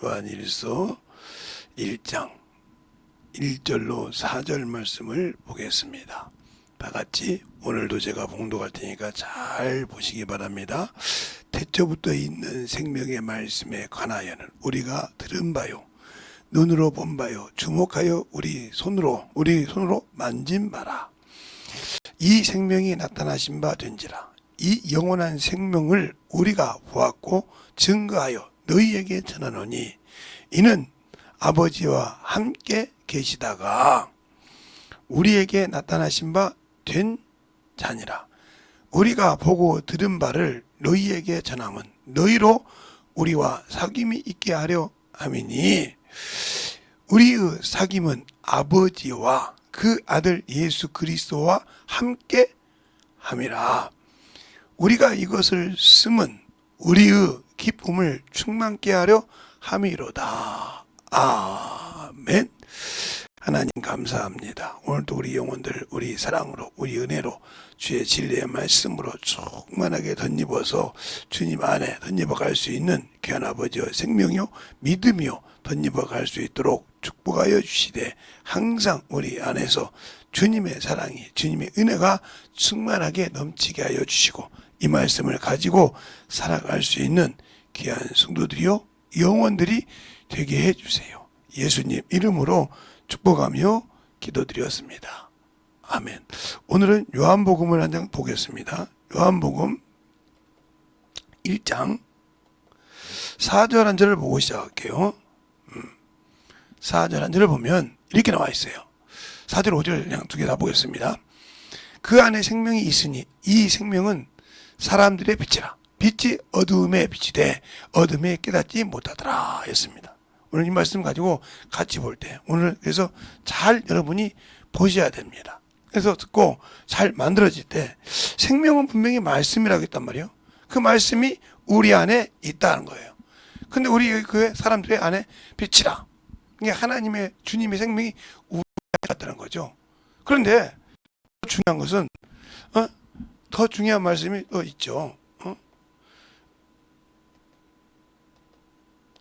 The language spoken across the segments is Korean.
요한일서 1장 1절로 4절 말씀을 보겠습니다. 다 같이 오늘도 제가 봉독할 테니까 잘 보시기 바랍니다. 태초부터 있는 생명의 말씀에 관하여는 우리가 들은 바요, 눈으로 본 바요, 주목하여 우리 손으로 만진 바라. 이 생명이 나타나신 바 된지라. 이 영원한 생명을 우리가 보았고 증거하여 너희에게 전하노니 이는 아버지와 함께 계시다가 우리에게 나타나신 바 된 자니라. 우리가 보고 들은 바를 너희에게 전함은 너희로 우리와 사귐이 있게 하려 함이니 우리의 사귐은 아버지와 그 아들 예수 그리스도와 함께 함이라. 우리가 이것을 쓰면 우리의 기쁨을 충만케 하려 함이로다. 아멘. 하나님 감사합니다. 오늘도 우리 영혼들 우리 사랑으로 우리 은혜로 주의 진리의 말씀으로 충만하게 덧입어서 주님 안에 덧입어 갈 수 있는 귀한 아버지의 생명이요 믿음이요 덧입어 갈 수 있도록 축복하여 주시되 항상 우리 안에서 주님의 사랑이 주님의 은혜가 충만하게 넘치게 하여 주시고 이 말씀을 가지고 살아갈 수 있는 귀한 성도들이요 영혼들이 되게 해주세요. 예수님 이름으로 축복하며 기도드렸습니다. 아멘. 오늘은 요한복음을 한 장 보겠습니다. 요한복음 1장 4절 한 절을 보고 시작할게요. 4절 한 절을 보면 이렇게 나와 있어요. 4절 5절 그냥 두 개 다 보겠습니다. 그 안에 생명이 있으니 이 생명은 사람들의 빛이라. 빛이 어두움에 빛이 돼 어둠에 깨닫지 못하더라 했습니다. 오늘 이 말씀 가지고 같이 볼 때 오늘 그래서 잘 여러분이 보셔야 됩니다. 그래서 듣고 잘 만들어질 때 생명은 분명히 말씀이라고 했단 말이에요. 그 말씀이 우리 안에 있다는 거예요. 근데 우리 그 사람들의 안에 빛이라. 이게 하나님의 주님의 생명이 우리 안에 있다는 거죠. 그런데 중요한 것은 더 중요한 말씀이 또 있죠.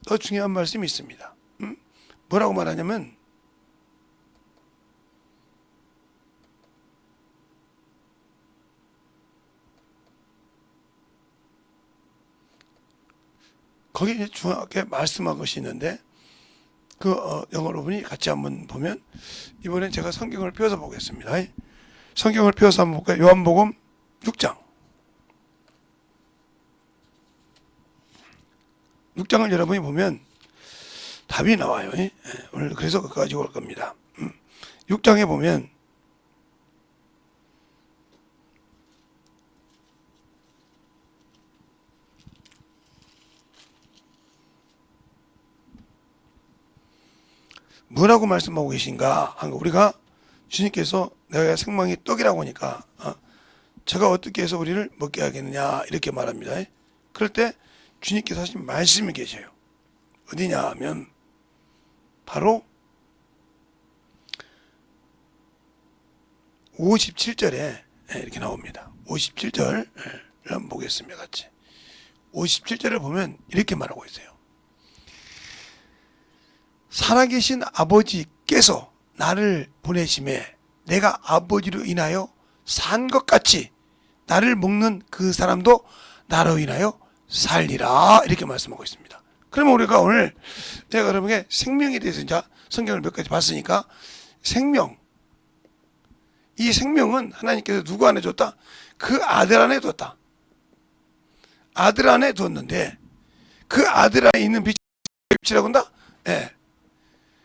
더 중요한 말씀이 있습니다. 뭐라고 말하냐면 거기에 중요하게 말씀한 것이 있는데 그 영어로 보니 같이 한번 보면 이번엔 제가 성경을 펴서 보겠습니다. 성경을 펴서 한번 볼까요? 요한복음 6장 6장을 여러분이 보면 답이 나와요. 오늘 그래서 그거 가지고 올 겁니다. 6장에 보면 뭐라고 말씀하고 계신가? 우리가 주님께서 내가 생명이 떡이라고 하니까 제가 어떻게 해서 우리를 먹게 하겠느냐 이렇게 말합니다. 그럴 때 주님께서 하신 말씀이 계셔요. 어디냐 하면 바로 57절에 이렇게 나옵니다. 57절을 한번 보겠습니다. 같이 57절을 보면 이렇게 말하고 있어요. 살아계신 아버지께서 나를 보내심에 내가 아버지로 인하여 산 것 같이 나를 먹는 그 사람도 나로 인하여 살리라 이렇게 말씀하고 있습니다. 그러면 우리가 오늘 제가 여러분에게 생명에 대해서 이제 성경을 몇 가지 봤으니까 생명, 이 생명은 하나님께서 누구 안에 줬다? 그 아들 안에 뒀다. 아들 안에 뒀는데 그 아들 안에 있는 빛이라고 한다? 예.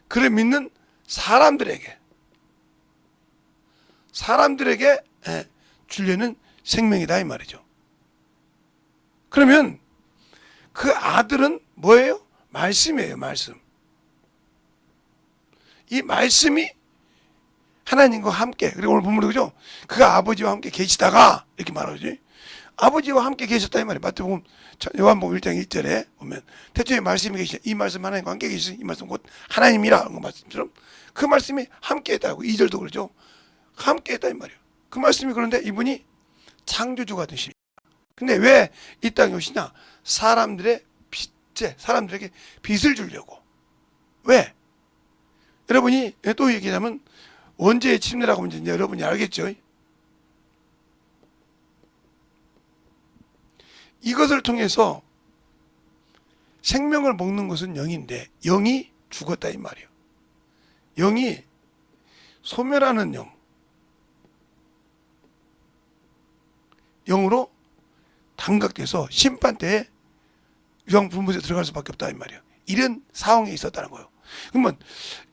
그를 믿는 사람들에게 주려는 생명이다 이 말이죠. 그러면 그 아들은 뭐예요? 말씀이에요. 말씀. 이 말씀이 하나님과 함께 그리고 오늘 본문이 그죠? 그가 아버지와 함께 계시다가 이렇게 말하지. 아버지와 함께 계셨다 이 말이에요. 마태복음 요한복음 1장 1절에 보면 태초에 말씀이 계시다. 이 말씀 하나님과 함께 계시다. 이 말씀 곧 하나님이라 그 말씀처럼 그 말씀이 함께 했다고 2절도 그러죠. 함께 했다 이 말이에요. 그 말씀이 그런데 이분이 창조주가 되십니다. 근데 왜 이 땅에 오시냐? 사람들의 빛, 억제, 사람들에게 빚을 주려고. 왜? 여러분이 또 얘기하면 원죄의 침례라고 하면 이제 여러분이 알겠죠? 이것을 통해서 생명을 먹는 것은 영인데 영이 죽었다 이 말이에요. 영이 소멸하는 영으로 단각돼서 심판대에 유황불못에 들어갈 수밖에 없다 이 말이에요. 이런 상황에 있었다는 거예요. 그러면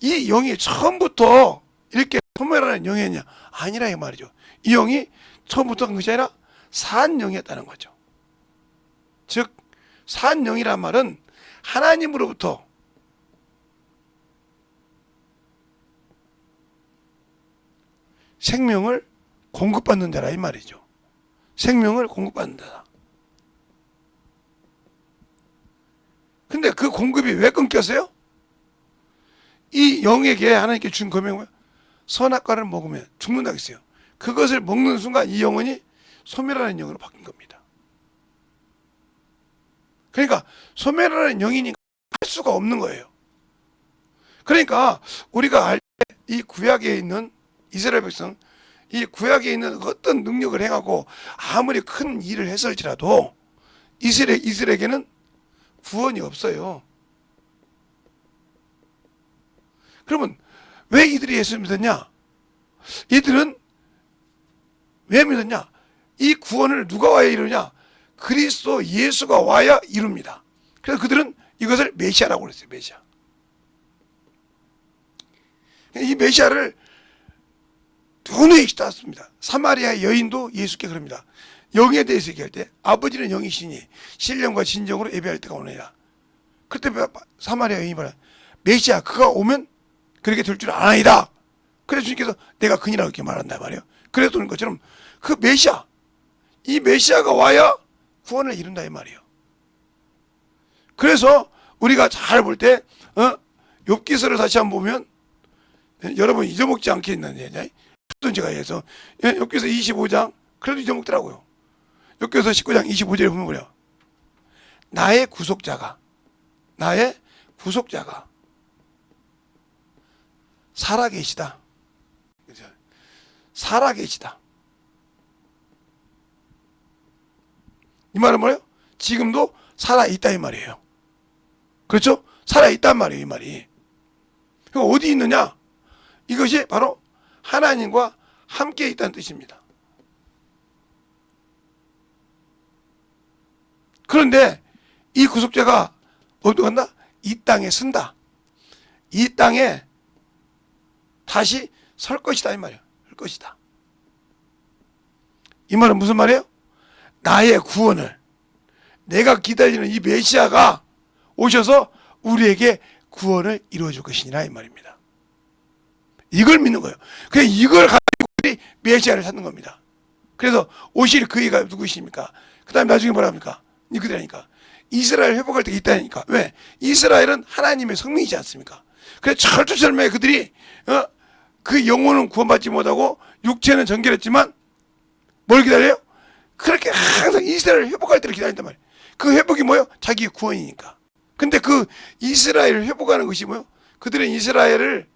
이 영이 처음부터 이렇게 소멸하는 영이었냐? 아니라 이 말이죠. 이 영이 처음부터 한 것이 아니라 산 영이었다는 거죠. 즉 산 영이란 말은 하나님으로부터 생명을 공급받는 자라 이 말이죠. 생명을 공급받는 자다. 근데 그 공급이 왜 끊겼어요? 이 영에게 하나님께 준 금액은 뭐야? 선악과를 먹으면 죽는다고 했어요. 그것을 먹는 순간 이 영혼이 소멸하는 영으로 바뀐 겁니다. 그러니까 소멸하는 영이니까 할 수가 없는 거예요. 그러니까 우리가 알 때 이 구약에 있는 이스라엘 백성, 이 구약에 있는 어떤 능력을 행하고 아무리 큰 일을 했을지라도 이스라엘에게는 구원이 없어요. 그러면 왜 이들이 예수를 믿었냐? 이들은 왜 믿었냐? 이 구원을 누가 와야 이루냐? 그리스도 예수가 와야 이룹니다. 그래서 그들은 이것을 메시아라고 그랬어요. 메시아. 이 메시아를 누누이 따랐습니다. 사마리아 여인도 예수께 그럽니다. 영에 대해서 얘기할 때 아버지는 영이시니 신령과 진정으로 예배할 때가 오느니라. 그때 사마리아 여인이 말해 메시아 그가 오면 그렇게 될 줄 아나이다. 그래서 주님께서 내가 그니라고 이렇게 말한다 말이에요. 그래서 그런 것처럼 그 메시아, 이 메시아가 와야 구원을 이룬다 이 말이에요. 그래서 우리가 잘 볼 때 욥기서를 다시 한번 보면 여러분 잊어먹지 않게 있는 어떤 제가 해서 욥기서 25장 그래도 잊어먹더라고요. 욥기서 19장 25절에 보면 그래요. 나의 구속자가 살아계시다. 살아계시다. 이 말은 뭐예요? 지금도 살아있다 이 말이에요. 그렇죠? 살아있단 말이에요 이 말이. 그럼 어디 있느냐? 이것이 바로 하나님과 함께 있다는 뜻입니다. 그런데 이 구속자가 어디 간다? 이 땅에 쓴다. 이 땅에 다시 설 것이다 이 말이에요. 설 것이다. 이 말은 무슨 말이에요? 나의 구원을 내가 기다리는 이 메시아가 오셔서 우리에게 구원을 이루어 줄 것이니라 이 말입니다. 이걸 믿는 거예요. 그냥 이걸 가지고 우리 메시아를 찾는 겁니다. 그래서 오실 그이가 누구십니까? 그 다음에 나중에 뭐라 합니까? 그들이니까 이스라엘 회복할 때 있다니까. 왜? 이스라엘은 하나님의 성민이지 않습니까? 그래서 철두철미하게 그들이 그 영혼은 구원받지 못하고 육체는 정결했지만 뭘 기다려요? 그렇게 항상 이스라엘을 회복할 때를 기다린단 말이에요. 그 회복이 뭐예요? 자기의 구원이니까. 근데 그 이스라엘을 회복하는 것이 뭐예요? 그들은 이스라엘을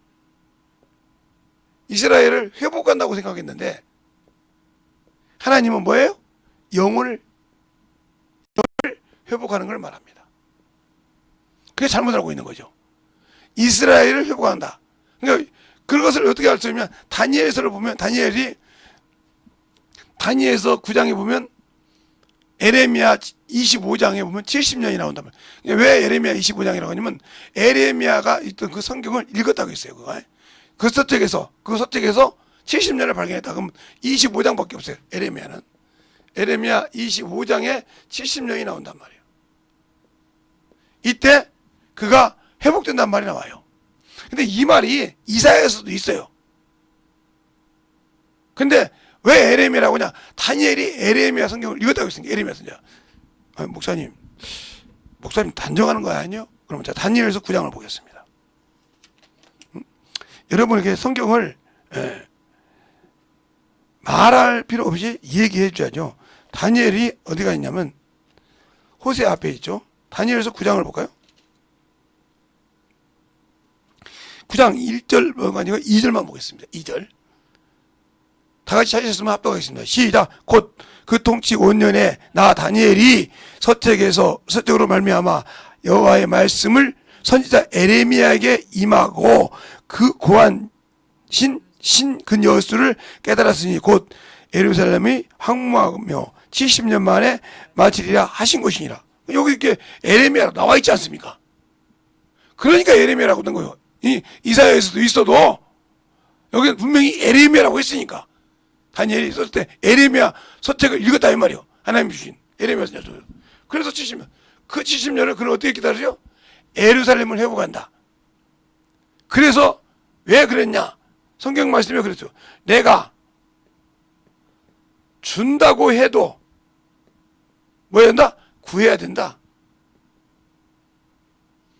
회복한다고 생각했는데 하나님은 뭐예요? 영을 회복하는 걸 말합니다. 그게 잘못 알고 있는 거죠. 이스라엘을 회복한다. 그러니까 그것을 어떻게 알 수 있냐면 다니엘서를 보면 다니엘서 9장에 보면 에레미야 25장에 보면 70년이 나온단 말이에요. 왜 에레미야 25장이라고 하냐면 에레미야가 있던 그 성경을 읽었다고 했어요. 그 서책에서 70년을 발견했다. 그럼 25장밖에 없어요. 에레미야는. 에레미야 25장에 70년이 나온단 말이에요. 이때 그가 회복된단 말이 나와요. 근데 이 말이 이사야에서도 있어요. 근데 왜 에레미야라고 하냐? 다니엘이 에레미야 성경을 읽었다고 했으니까 에레미야 성경. 목사님 단정하는 거 아니에요? 그러면 자 다니엘서 9장을 보겠습니다. 여러분에게 성경을 말할 필요 없이 얘기해 줘야죠. 다니엘이 어디가 있냐면 호세 앞에 있죠. 다니엘서 9장을 볼까요? 9장 1절 아니고 2절만 보겠습니다. 2절. 다 같이 찾으셨으면 합독하겠습니다. 시작. 곧 그 통치 5년에 나 다니엘이 서책으로 말미암아 여호와의 말씀을 선지자 에레미야에게 임하고 그 고한 신근여수를 깨달았으니 곧 예루살렘이 황무하며 70년 만에 마치리라 하신 것이니라. 여기 이렇게 에레미야로 나와 있지 않습니까? 그러니까 에레미야라고 된 거예요. 이사야에서도 있어도 여기는 분명히 에레미야라고 했으니까 다니엘이 있었을 때 에레미야 서책을 읽었다 이 말이요. 하나님 주신 에레미야 선지자. 그래서 70년. 그 70년을 그는 어떻게 기다리죠? 예루살렘을 회복한다. 그래서 왜 그랬냐? 성경 말씀에 그랬죠. 내가 준다고 해도 뭐 해야 된다? 구해야 된다.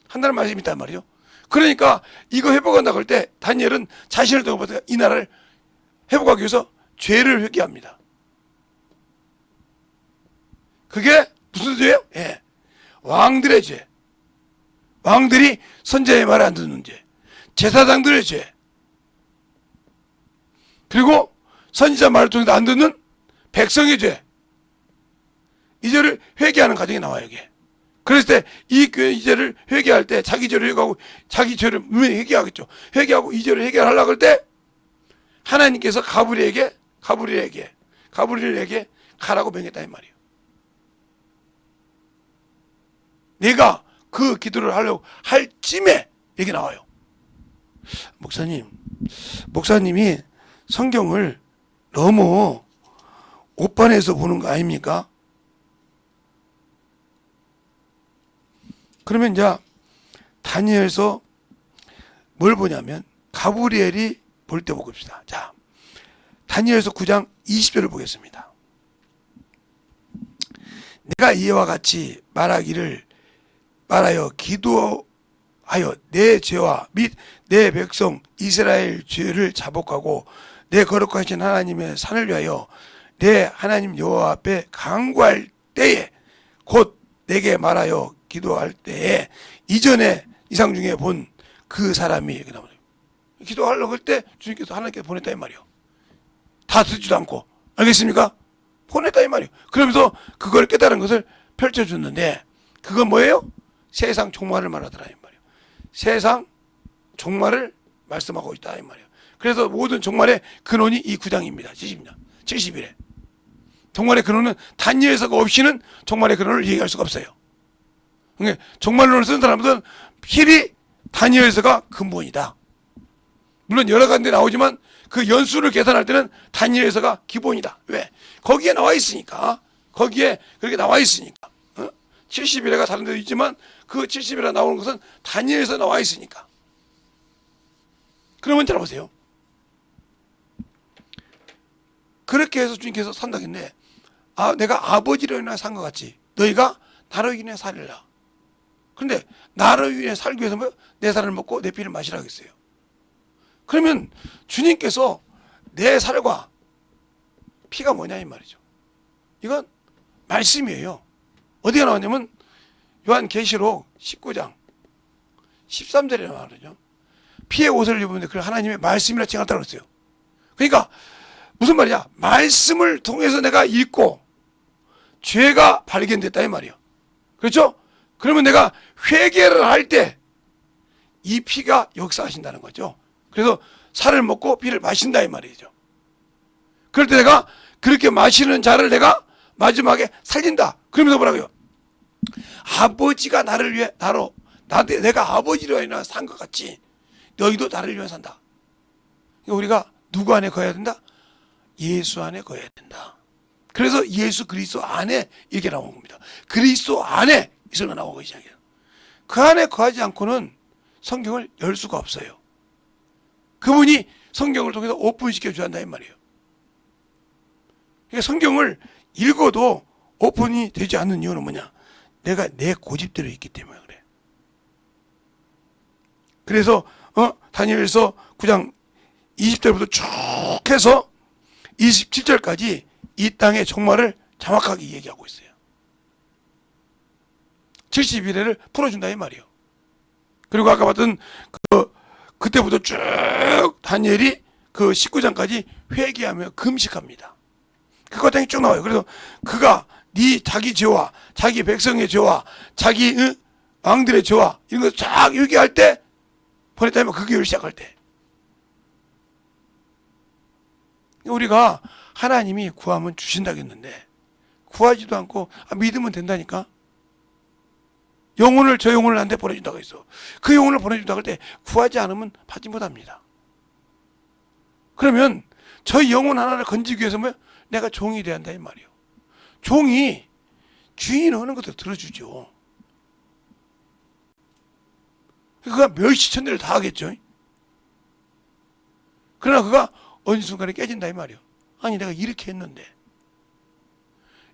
한다는 말씀이 있단 말이죠. 그러니까 이거 회복한다고 할 때 다니엘은 자신을 두고 이 나라를 회복하기 위해서 죄를 회개합니다. 그게 무슨 죄예요? 예. 왕들의 죄. 왕들이 선지자의 말을 안 듣는 죄. 제사장들의 죄. 그리고 선지자 말을 통해서 안 듣는 백성의 죄. 이 죄를 회개하는 과정이 나와요, 이게. 그랬을 때 이 죄를 회개할 때 자기 죄를 회개하고 자기 죄를 분명히 회개하겠죠. 회개하고 이 죄를 해결하려고 할 때 하나님께서 가브리엘에게 가라고 명했다 이 말이에요. 내가 그 기도를 하려고 할 쯤에 얘기 나와요. 목사님이 성경을 너무 오판해서 보는 거 아닙니까? 그러면 이제 다니엘서 뭘 보냐면 가브리엘이 볼 때 보겠습니다. 자, 다니엘서 9장 20절을 보겠습니다. 내가 이와 같이 말하여 기도하여 내 죄와 및 내 백성 이스라엘 죄를 자복하고 내 거룩하신 하나님의 산을 위하여 내 하나님 여호와 앞에 간구할 때에 곧 내게 말하여 기도할 때에 이전에 이상 중에 본 그 사람이 이렇게 나오네요. 기도하려고 할 때 주님께서 하나님께 보냈다 이 말이요. 다 듣지도 않고 알겠습니까? 보냈다 이 말이요. 그러면서 그걸 깨달은 것을 펼쳐줬는데 그건 뭐예요? 세상 종말을 말하더라 이 말이요. 세상 종말을 말씀하고 있다 이 말이요. 그래서 모든 종말의 근원이 이 9장입니다. 70일에. 종말의 근원은 다니엘서가 없이는 종말의 근원을 얘기할 수가 없어요. 그러니까 종말론을 쓴 사람들은 필히 다니엘서가 근본이다. 물론 여러 가지 나오지만 그 연수를 계산할 때는 다니엘서가 기본이다. 왜? 거기에 나와 있으니까. 거기에 그렇게 나와 있으니까. 70일에가 다른 데도 있지만 그 70일에 나오는 것은 다니엘서 나와 있으니까. 그러면 잘 보세요. 그렇게 해서 주님께서 산다겠네. 내가 아버지로 인해 산 것 같이 너희가 나로 인해 살리라. 그런데 나로 인해 살기 위해서 내 살을 먹고 내 피를 마시라 했어요. 그러면 주님께서 내 살과 피가 뭐냐 이 말이죠. 이건 말씀이에요. 어디가 나왔냐면 요한계시록 19장 13절에 나오죠. 피의 옷을 입었는데 그걸 하나님의 말씀이라 칭한다고 했어요. 그러니까 무슨 말이야? 말씀을 통해서 내가 읽고 죄가 발견됐다 이 말이에요. 그렇죠? 그러면 내가 회개를 할 때 이 피가 역사하신다는 거죠. 그래서 살을 먹고 피를 마신다 이 말이죠. 그럴 때 내가 그렇게 마시는 자를 내가 마지막에 살린다. 그러면서 뭐라고요? 아버지가 나를 위해 내가 아버지로 인해 산 것 같이 너희도 나를 위해 산다. 우리가 누구 안에 거해야 된다? 예수 안에 거해야 된다. 그래서 예수 그리스도 안에 이렇게 나온 겁니다. 그리스도 안에 이 소리가 나오고 시작해요. 그 안에 거하지 않고는 성경을 열 수가 없어요. 그분이 성경을 통해서 오픈시켜 줘야 한다 이 말이에요. 그러니까 성경을 읽어도 오픈이 되지 않는 이유는 뭐냐? 내가 내 고집대로 있기 때문에 그래. 그래서 다니엘서 9장 20절부터 쭉 해서 27절까지 이 땅의 종말을 정확하게 얘기하고 있어요. 70일에를 풀어준다 이 말이에요. 그리고 아까 봤던 그때부터 쭉 다니엘이 그 19장까지 회개하며 금식합니다. 그 과정이 쭉 나와요. 그래서 그가 자기 죄와 자기 백성의 죄와 자기 왕들의 죄와 이런 거 쫙 회개할 때 보냈다면 그 교회를 시작할 때 우리가 하나님이 구하면 주신다겠는데 구하지도 않고 믿으면 된다니까. 저 영혼을 나한테 보내준다고 했어. 그 영혼을 보내준다고 할 때 구하지 않으면 받지 못합니다. 그러면 저 영혼 하나를 건지기 위해서 내가 종이 돼야 한다 이 말이에요. 종이 주인이 하는 것도 들어주죠. 그가 멸시천대를 다 하겠죠. 그러나 그가 어느 순간에 깨진다 이 말이에요. 아니 내가 이렇게 했는데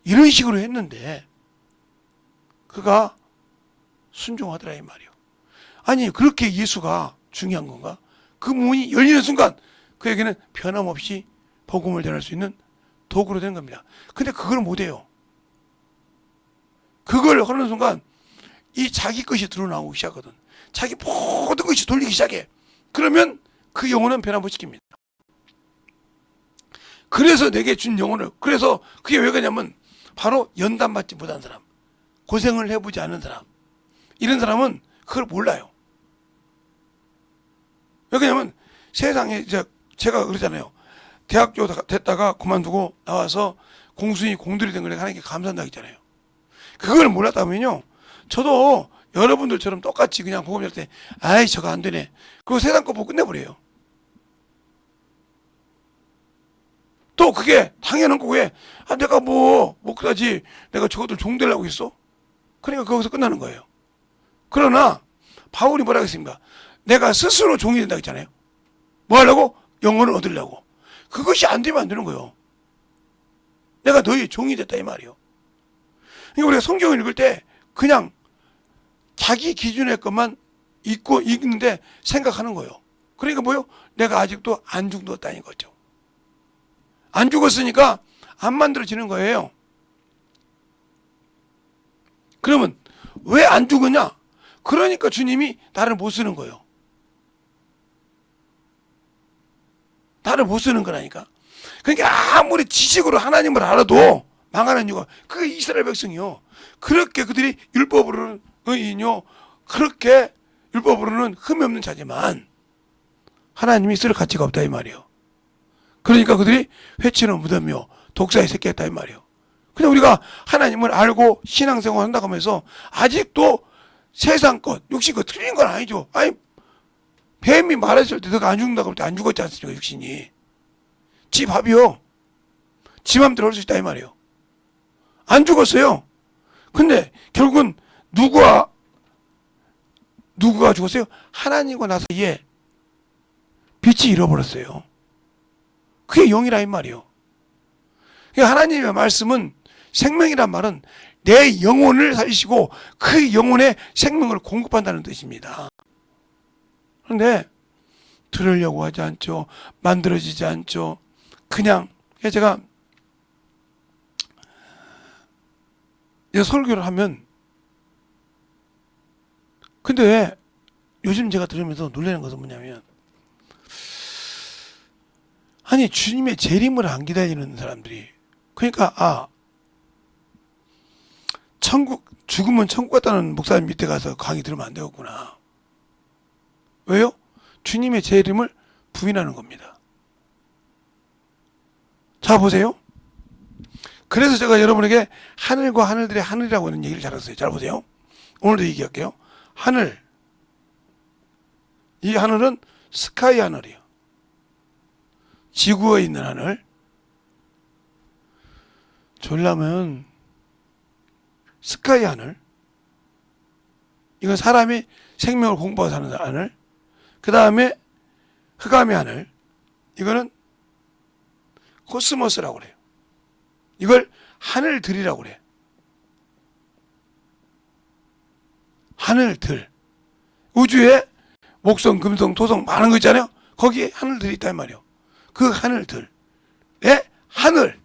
이런 식으로 했는데 그가 순종하더라 이 말이에요. 아니 그렇게 예수가 중요한 건가? 그 문이 열리는 순간 그에게는 변함없이 복음을 전할 수 있는 도구로 되는 겁니다. 근데 그걸 못해요. 그걸 하는 순간 이 자기 것이 드러나오기 시작하거든. 자기 모든 것이 돌리기 시작해. 그러면 그 영혼은 변함없이 시킵니다. 그래서 내게 준 영혼을, 그래서 그게 왜 그러냐면 바로 연단받지 못한 사람, 고생을 해보지 않은 사람, 이런 사람은 그걸 몰라요. 왜 그러냐면 세상에 제가 그러잖아요. 대학교 됐다가 그만두고 나와서 공순이 공들이 된 걸 하나님께 감사한다고 했잖아요. 그걸 몰랐다면요, 저도 여러분들처럼 똑같이 그냥 복음 할 때 아이 저거 안 되네, 그리고 세상 거 보고 끝내버려요. 또 그게 당연한 거에 내가 그다지 내가 저것들 종되려고 했어? 그러니까 거기서 끝나는 거예요. 그러나 바울이 뭐라고 했습니까? 내가 스스로 종이 된다고 했잖아요. 뭐 하려고? 영혼을 얻으려고. 그것이 안 되면 안 되는 거예요. 내가 너희 종이 됐다 이 말이에요. 그러니까 우리가 성경을 읽을 때 그냥 자기 기준의 것만 읽는데 생각하는 거예요. 그러니까 뭐요? 내가 아직도 안 죽었다는 거죠. 안 죽었으니까 안 만들어지는 거예요. 그러면 왜 안 죽었냐? 그러니까 주님이 나를 못 쓰는 거예요. 나를 못 쓰는 거라니까. 그러니까 아무리 지식으로 하나님을 알아도 망하는 이유가 그게 이스라엘 백성이요. 그렇게 그들이 율법으로는 의인요, 그렇게 율법으로는 흠이 없는 자지만 하나님이 쓸 가치가 없다 이 말이에요. 그러니까 그들이 회치는 무덤이요 독사의 새끼였다 이 말이에요. 그냥 우리가 하나님을 알고 신앙생활 한다고 하면서 아직도 세상 것, 육신 것 틀린 건 아니죠. 아니 뱀이 말했을 때 너가 안 죽는다고 할 때 안 죽었지 않습니까? 육신이 지 밥이요, 지 맘대로 할 수 있다 이 말이에요. 안 죽었어요. 근데 결국은 누구가 죽었어요? 하나님과 나 사이에 빛이 잃어버렸어요. 그게 영이라 이 말이에요. 그러니까 하나님의 말씀은, 생명이란 말은 내 영혼을 살리시고 그 영혼의 생명을 공급한다는 뜻입니다. 그런데 들으려고 하지 않죠. 만들어지지 않죠. 그냥 제가 설교를 하면, 근데 요즘 제가 들으면서 놀라는 것은 뭐냐면, 아니 주님의 재림을 안 기다리는 사람들이, 그러니까 죽으면 천국 갔다는 목사님 밑에 가서 강의 들으면 안 되겠구나. 왜요? 주님의 재림을 부인하는 겁니다. 자 보세요. 그래서 제가 여러분에게 하늘과 하늘들의 하늘이라고 하는 얘기를 잘했어요. 잘 보세요. 오늘도 얘기할게요. 하늘, 이 하늘은 스카이 하늘이에요. 지구에 있는 하늘. 졸라면 스카이 하늘, 이건 사람이 생명을 공부하고 사는 하늘. 그 다음에 흑암의 하늘, 이거는 코스모스라고 그래요. 이걸 하늘들이라고 그래요. 하늘들. 우주에 목성, 금성, 토성 많은 거 있잖아요. 거기에 하늘들이 있단 말이에요. 그 하늘들의 하늘,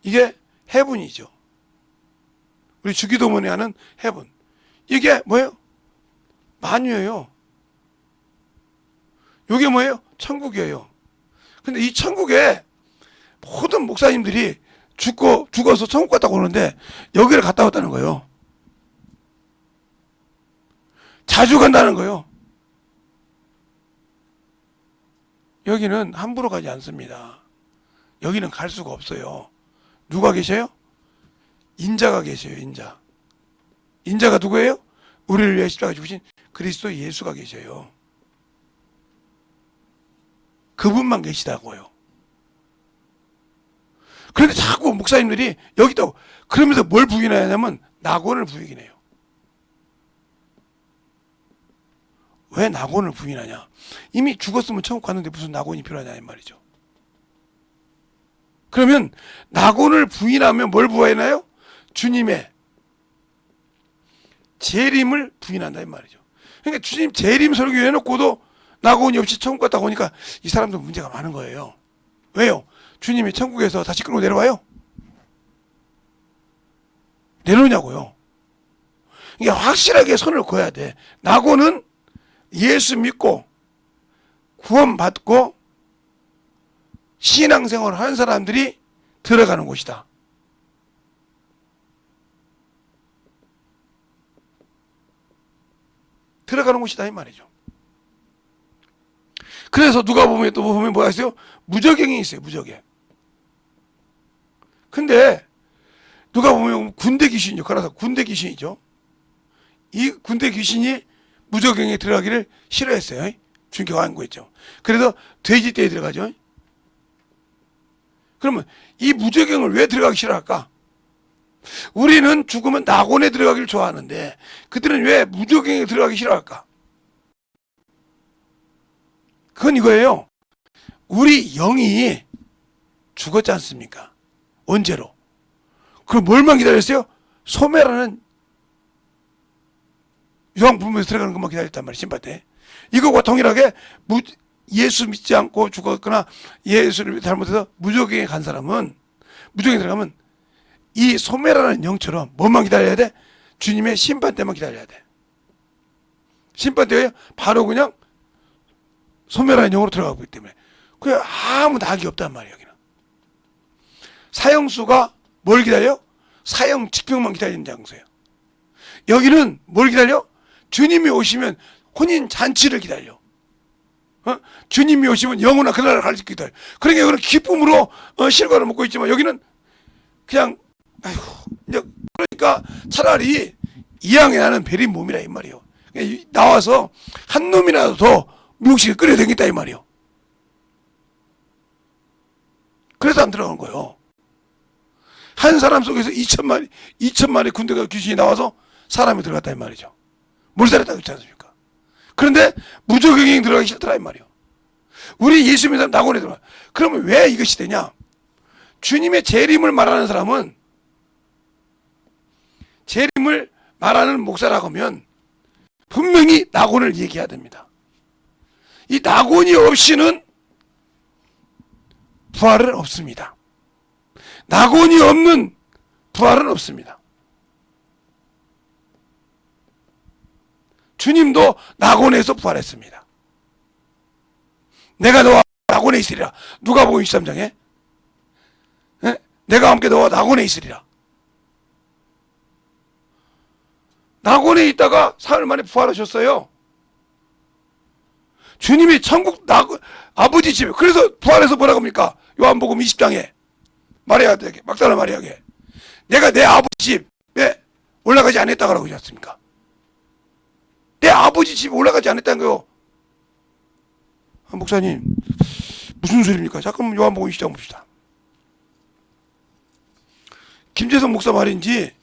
이게 해분이죠. 우리 주기도문에 하는 heaven. 이게 뭐예요? 만유예요. 이게 뭐예요? 천국이에요. 근데 이 천국에 모든 목사님들이 죽어서 천국 갔다고 오는데 여기를 갔다 왔다는 거예요. 자주 간다는 거예요. 여기는 함부로 가지 않습니다. 여기는 갈 수가 없어요. 누가 계셔요? 인자가 계셔요. 인자가 누구예요? 우리를 위해 십자가에 죽으신 그리스도 예수가 계셔요. 그분만 계시다고요. 그런데 자꾸 목사님들이 여기 있다고 그러면서 뭘 부인하냐면 낙원을 부인해요. 왜 낙원을 부인하냐? 이미 죽었으면 천국 갔는데 무슨 낙원이 필요하냐 이 말이죠. 그러면 낙원을 부인하면 뭘 부인하나요? 주님의 재림을 부인한다 이 말이죠. 그러니까 주님 재림 설교 해놓고도 낙원이 없이 천국 갔다 오니까 이 사람들 문제가 많은 거예요. 왜요? 주님이 천국에서 다시 끌고 내려와요? 내려오냐고요. 이게 확실하게 선을 그어야 돼. 낙원은 예수 믿고 구원받고 신앙생활을 하는 사람들이 들어가는 곳이다. 들어가는 곳이다 이 말이죠. 그래서 누가 보면 또 보면 뭐가 있어요? 무저갱이 있어요. 무저갱. 근데 누가 보면 군대 귀신 역할을 해서 군대 귀신이죠. 이 군대 귀신이 무저갱에 들어가기를 싫어했어요. 준교가 한 거였죠. 그래서 돼지떼에 들어가죠. 그러면 이 무저갱을 왜 들어가기 싫어할까? 우리는 죽으면 낙원에 들어가기를 좋아하는데 그들은 왜 무저갱에 들어가기 싫어할까? 그건 이거예요. 우리 영이 죽었지 않습니까? 언제로? 그럼 뭘만 기다렸어요? 소매라는 유황 불면서 들어가는 것만 기다렸단 말이에요. 신발 때. 이거와 동일하게 예수 믿지 않고 죽었거나 예수를 잘못해서 무저갱에 간 사람은 무저갱에 들어가면 이 소매라는 영처럼 뭐만 기다려야 돼? 주님의 심판 때만 기다려야 돼. 심판 때에 바로 그냥 소멸한 영으로 들어가고 있기 때문에 그냥 아무 낙이 없단 말이에요. 여기는 사형수가 뭘 기다려? 사형 직병만 기다리는 장소예요. 여기는 뭘 기다려? 주님이 오시면 혼인 잔치를 기다려. 주님이 오시면 영원한 그날을 갈 수 기다려. 그러니까 여기는 기쁨으로 실과를 먹고 있지만 여기는 그냥 그러니까 차라리 이왕에 나는 베린 몸이라 이 말이에요. 나와서 한 놈이라도 더 미국식에 끌어당겼다 이 말이요. 그래서 안 들어간 거예요. 한 사람 속에서 2천만의 군대가 귀신이 나와서 사람이 들어갔다 이 말이죠. 몰살했다고 했지 않습니까? 그런데 무저갱이 들어가기 싫더라 이 말이요. 우리 예수 믿는 사람 낙원에 들어가. 그러면 왜 이것이 되냐? 주님의 재림을 말하는 사람은 재림을 말하는 목사라고 하면 분명히 낙원을 얘기해야 됩니다. 이 낙원이 없이는 부활은 없습니다. 낙원이 없는 부활은 없습니다. 주님도 낙원에서 부활했습니다. 내가 너와 낙원에 있으리라. 누가복음 23장에 내가 함께 너와 낙원에 있으리라. 낙원에 있다가 사흘 만에 부활하셨어요. 주님이 천국 아버지 집에 그래서 부활해서 뭐라고 합니까? 요한복음 20장에 마리아에게 막달라 마리아에게 내가 내 아버지 집에 올라가지 않았다고 하지 않습니까? 내 아버지 집에 올라가지 않았다는 거요. 목사님 무슨 소리입니까? 잠깐만 요한복음 20장 봅시다. 김재성 목사 말인지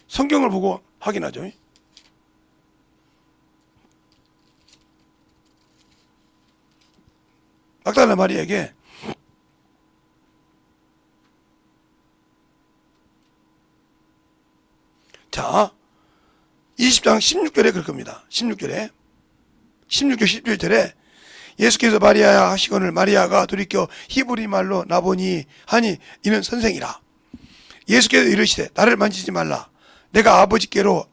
성경을 보고 확인하죠. 막달라 마리아에게 자 20장 16절에 그럴 겁니다. 16절 11절에 예수께서 마리아야 하시거늘 마리아가 돌이켜 히브리 말로 나보니 하니 이는 선생이라. 예수께서 이르시되 나를 만지지 말라. 내가 아버지께로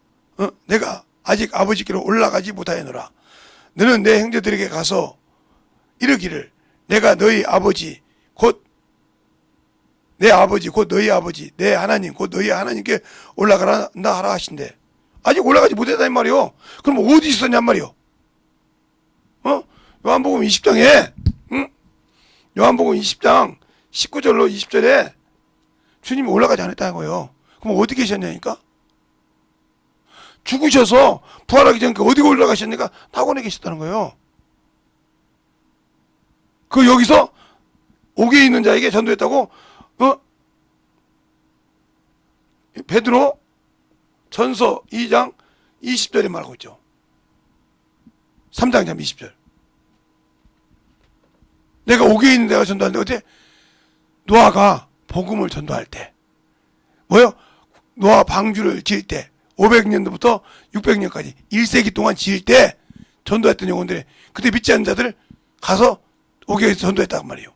내가 아직 아버지께로 올라가지 못하였노라. 너는 내 형제들에게 가서 이르기를 내가 너희 아버지 곧 내 아버지 곧 너희 아버지 내 하나님 곧 너희 하나님께 올라가란다 하라 하신대. 아직 올라가지 못했다 이 말이요. 그럼 어디 있었냔 말이요. 요한복음 20장에 요한복음 20장 19절로 20절에 주님이 올라가지 않았다는 거예요. 그럼 어디 계셨냐니까? 죽으셔서 부활하기 전에 어디 올라가셨냐니까? 낙원에 계셨다는 거예요. 그 여기서 옥에 있는 자에게 전도했다고 베드로 전서 2장 20절에 말하고 있죠. 3장 20절. 내가 옥에 있는 데가 전도하는데 어때? 노아가 복음을 전도할 때 뭐요? 노아 방주를 지을 때 500년도부터 600년까지 1세기 동안 지을 때 전도했던 영혼들이 그때 믿지 않는 자들 가서 옥에서 전도했단 말이에요.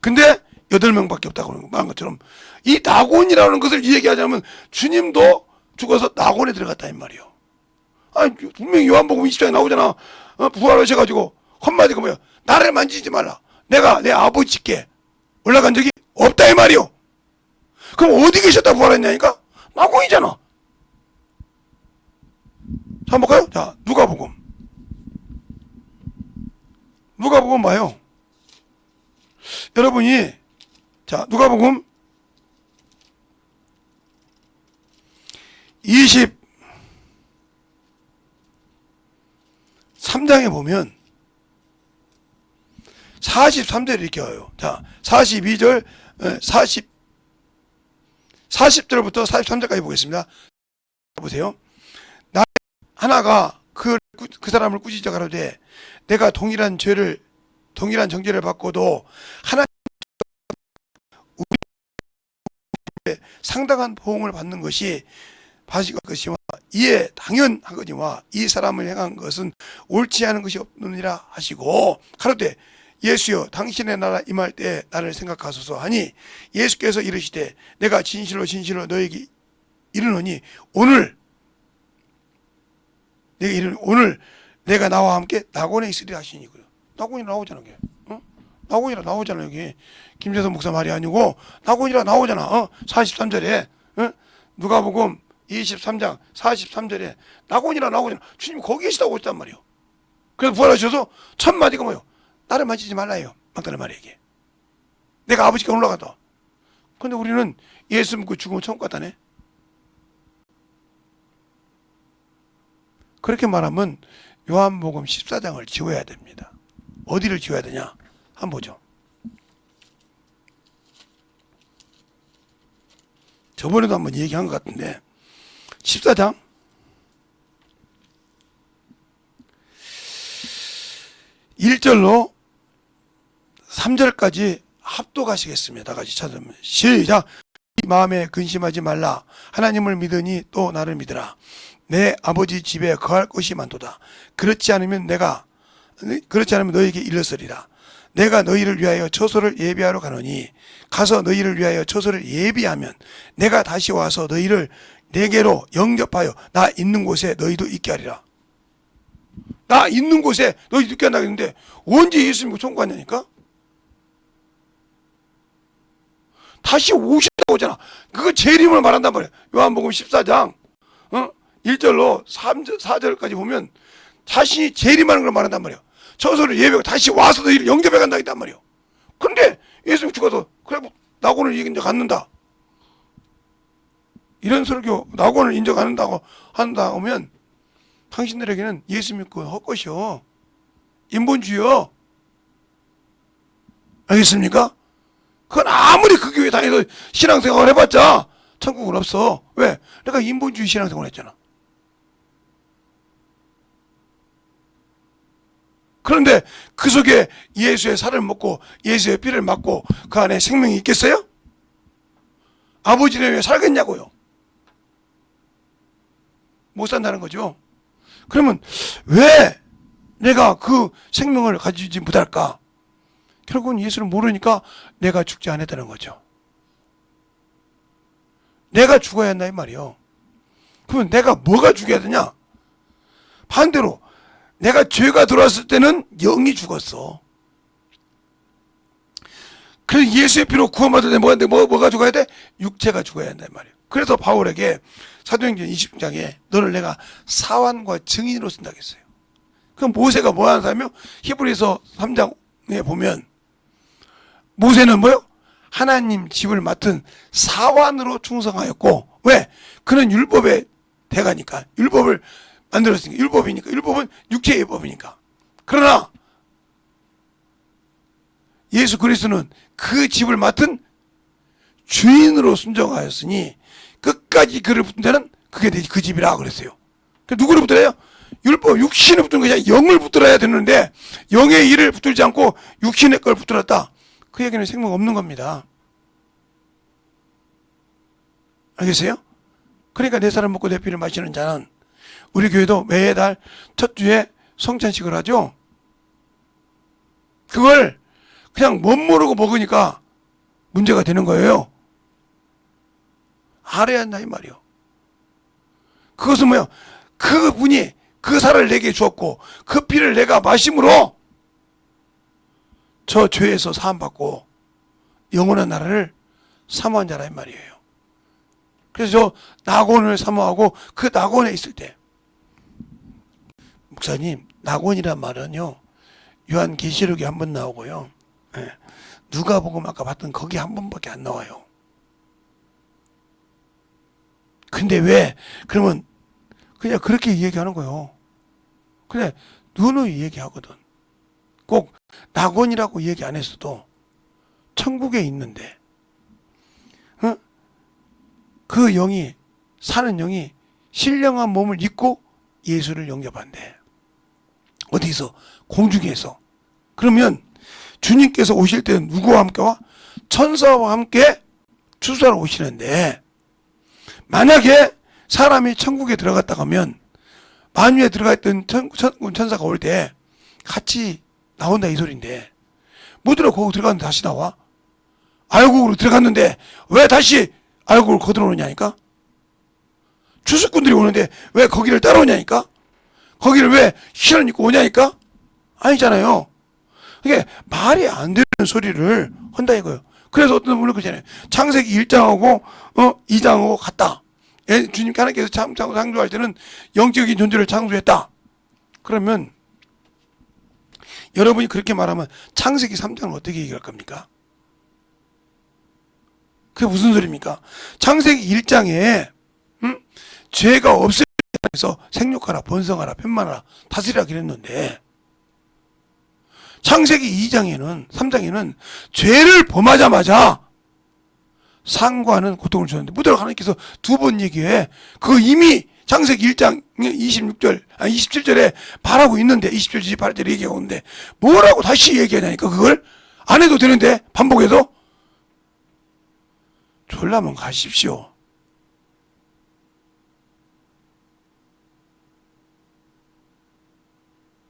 근데 8명밖에 없다고 말한 것처럼 이 낙원이라는 것을 얘기하자면 주님도 죽어서 낙원에 들어갔다 이 말이에요. 아니 분명히 요한복음 20장에 나오잖아. 부활하셔가지고 한마디가 뭐야? 나를 만지지 말라. 내가 내 아버지께 올라간 적이 없다 이 말이요. 그럼 어디 계셨다 부활했냐니까? 낙원이잖아. 자, 한번 볼까요? 자, 누가복음 봐요. 여러분이 자 누가복음 23장에 보면 43절이 이렇게 와요. 자 42절 40절부터 43절까지 보겠습니다. 보세요. 나 하나가 그 사람을 꾸짖어 가로되 내가 동일한 정죄를 받고도 하나님 상당한 보응을 받는 것이 것이와 이에 당연하거니와 이 사람을 행한 것은 옳지 않은 것이 없느니라 하시고 가로되 예수여 당신의 나라 임할 때 나를 생각하소서 하니 예수께서 이르시되 내가 진실로 진실로 너에게 이르노니 오늘 내가 나와 함께 낙원에 있으리라 하시니고요. 낙원이 나오잖아 이게. 낙원이라 나오잖아 여기. 김재선 목사 말이 아니고 낙원이라 나오잖아. 43절에 누가복음 23장 43절에 낙원이라 나오잖아. 주님 거기 계시다고 했단 말이에요. 그래서 부활하셔서 첫 마디가 뭐예요? 나를 만지지 말라요. 막다른 말에게. 내가 아버지께 올라가다. 근데 우리는 예수 믿고 죽으면 천국 갔다네. 그렇게 말하면 요한복음 14장을 지워야 됩니다. 어디를 지워야 되냐? 한번 보죠. 저번에도 한번 얘기한 것 같은데 14장 1절로 3절까지 합독하시겠습니다. 다 같이 찾으면 시작. 이 마음에 근심하지 말라. 하나님을 믿으니 또 나를 믿으라. 내 아버지 집에 거할 것이 많도다. 그렇지 않으면 너희에게 일렀으리라. 내가 너희를 위하여 처소를 예비하러 가노니 가서 너희를 위하여 처소를 예비하면 내가 다시 와서 너희를 내게로 영접하여 나 있는 곳에 너희도 있게 하리라. 나 있는 곳에 너희도 있게 한다고 했는데 언제 예수 믿고 천국 갔냐니까? 다시 오신다고 하잖아. 그거 재림을 말한단 말이야. 요한복음 14장 1절로 4절까지 보면 자신이 재림하는 걸 말한단 말이야. 처소를 예배하고 다시 와서 너희를 영접해 간다 했단 말이야. 근데 예수님 죽어서 그래 낙원을 인정 갖는다. 이런 설교 낙원을 인정한다고 한다 하면 당신들에게는 예수 믿고 헛것이요. 인본주의요. 알겠습니까? 그건 아무리 그 교회 다녀서 신앙생활을 해봤자 천국은 없어. 왜? 내가 인본주의 신앙생활을 했잖아. 그런데 그 속에 예수의 살을 먹고 예수의 피를 맞고 그 안에 생명이 있겠어요? 아버지는 왜 살겠냐고요? 못 산다는 거죠. 그러면 왜 내가 그 생명을 가지지 못할까? 결국은 예수를 모르니까 내가 죽지 않았다는 거죠. 내가 죽어야 한다 이 말이요. 그러면 내가 뭐가 죽어야 되냐? 반대로 내가 죄가 들어왔을 때는 영이 죽었어. 그래서 예수의 피로 구원받을 때 뭐가 죽어야 돼? 육체가 죽어야 한다 이 말이에요. 그래서 바울에게 사도행전 20장에 너를 내가 사환과 증인으로 쓴다고 했어요. 그럼 모세가 뭐 하는 사람이요? 히브리서 3장에 보면 모세는 뭐요? 하나님 집을 맡은 사환으로 충성하였고, 왜? 그는 율법의 대가니까, 율법을 만들었으니까, 율법은 육체의 법이니까. 그러나 예수 그리스도는 그 집을 맡은 주인으로 순종하였으니 끝까지 그를 붙은 자는 그게 그 집이라 그랬어요. 누구를 붙들어요? 율법, 육신을 붙든 것이 아니라 영을 붙들어야 되는데 영의 일을 붙들지 않고 육신의 걸 붙들었다. 그 얘기는 생명 없는 겁니다. 알겠어요? 그러니까 내 살을 먹고 내 피를 마시는 자는, 우리 교회도 매달 첫 주에 성찬식을 하죠. 그걸 그냥 못 모르고 먹으니까 문제가 되는 거예요. 알아야 한다 이 말이요. 그것은 뭐야? 그분이 그 살을 내게 주었고 그 피를 내가 마심으로 저 죄에서 사함받고 영원한 나라를 사모한 자라 이 말이에요. 그래서 저 낙원을 사모하고 그 낙원에 있을 때, 목사님 낙원이란 말은요 요한계시록에 한 번 나오고요, 누가복음 아까 봤던 거기 한 번밖에 안 나와요. 근데 왜? 그러면 그냥 그렇게 얘기하는 거예요. 그래 누누이 얘기하거든. 꼭 낙원이라고 얘기 안 했어도 천국에 있는데, 그 영이, 사는 영이 신령한 몸을 입고 예수를 영접한대. 어디서? 공중에서. 그러면 주님께서 오실 때는 누구와 함께 와? 천사와 함께 추수하러 오시는데, 만약에 사람이 천국에 들어갔다 가면 만유에 들어가 있던 천사가 올 때 같이 나온다 이 소리인데, 뭐더러 거기 들어갔는데 다시 나와? 알곡으로 들어갔는데 왜 다시 알곡을 거들어오냐니까? 추수꾼들이 오는데 왜 거기를 따라오냐니까? 거기를 왜 실을 입고 오냐니까? 아니잖아요. 이게 말이 안 되는 소리를 한다 이거예요. 그래서 어떤 분은 그러잖아요. 창세기 1장하고 2장하고 같다. 주님께 하나님께서 창조할 때는 영적인 존재를 창조했다. 그러면 여러분이 그렇게 말하면 창세기 3장은 어떻게 얘기할 겁니까? 그게 무슨 소리입니까? 창세기 1장에 죄가 없을 때에서 생육하라, 번성하라, 편만하라, 다스리라 그랬는데, 창세기 2장에는 3장에는 죄를 범하자마자 상과는 고통을 주는데, 무더러 하나님께서 두 번 얘기해. 그거 이미 창세기 1장 27절에 말하고 있는데, 27절 28절에 얘기하고 있는데 뭐라고 다시 얘기하냐니까. 그걸 안 해도 되는데 반복해도. 졸라면 가십시오.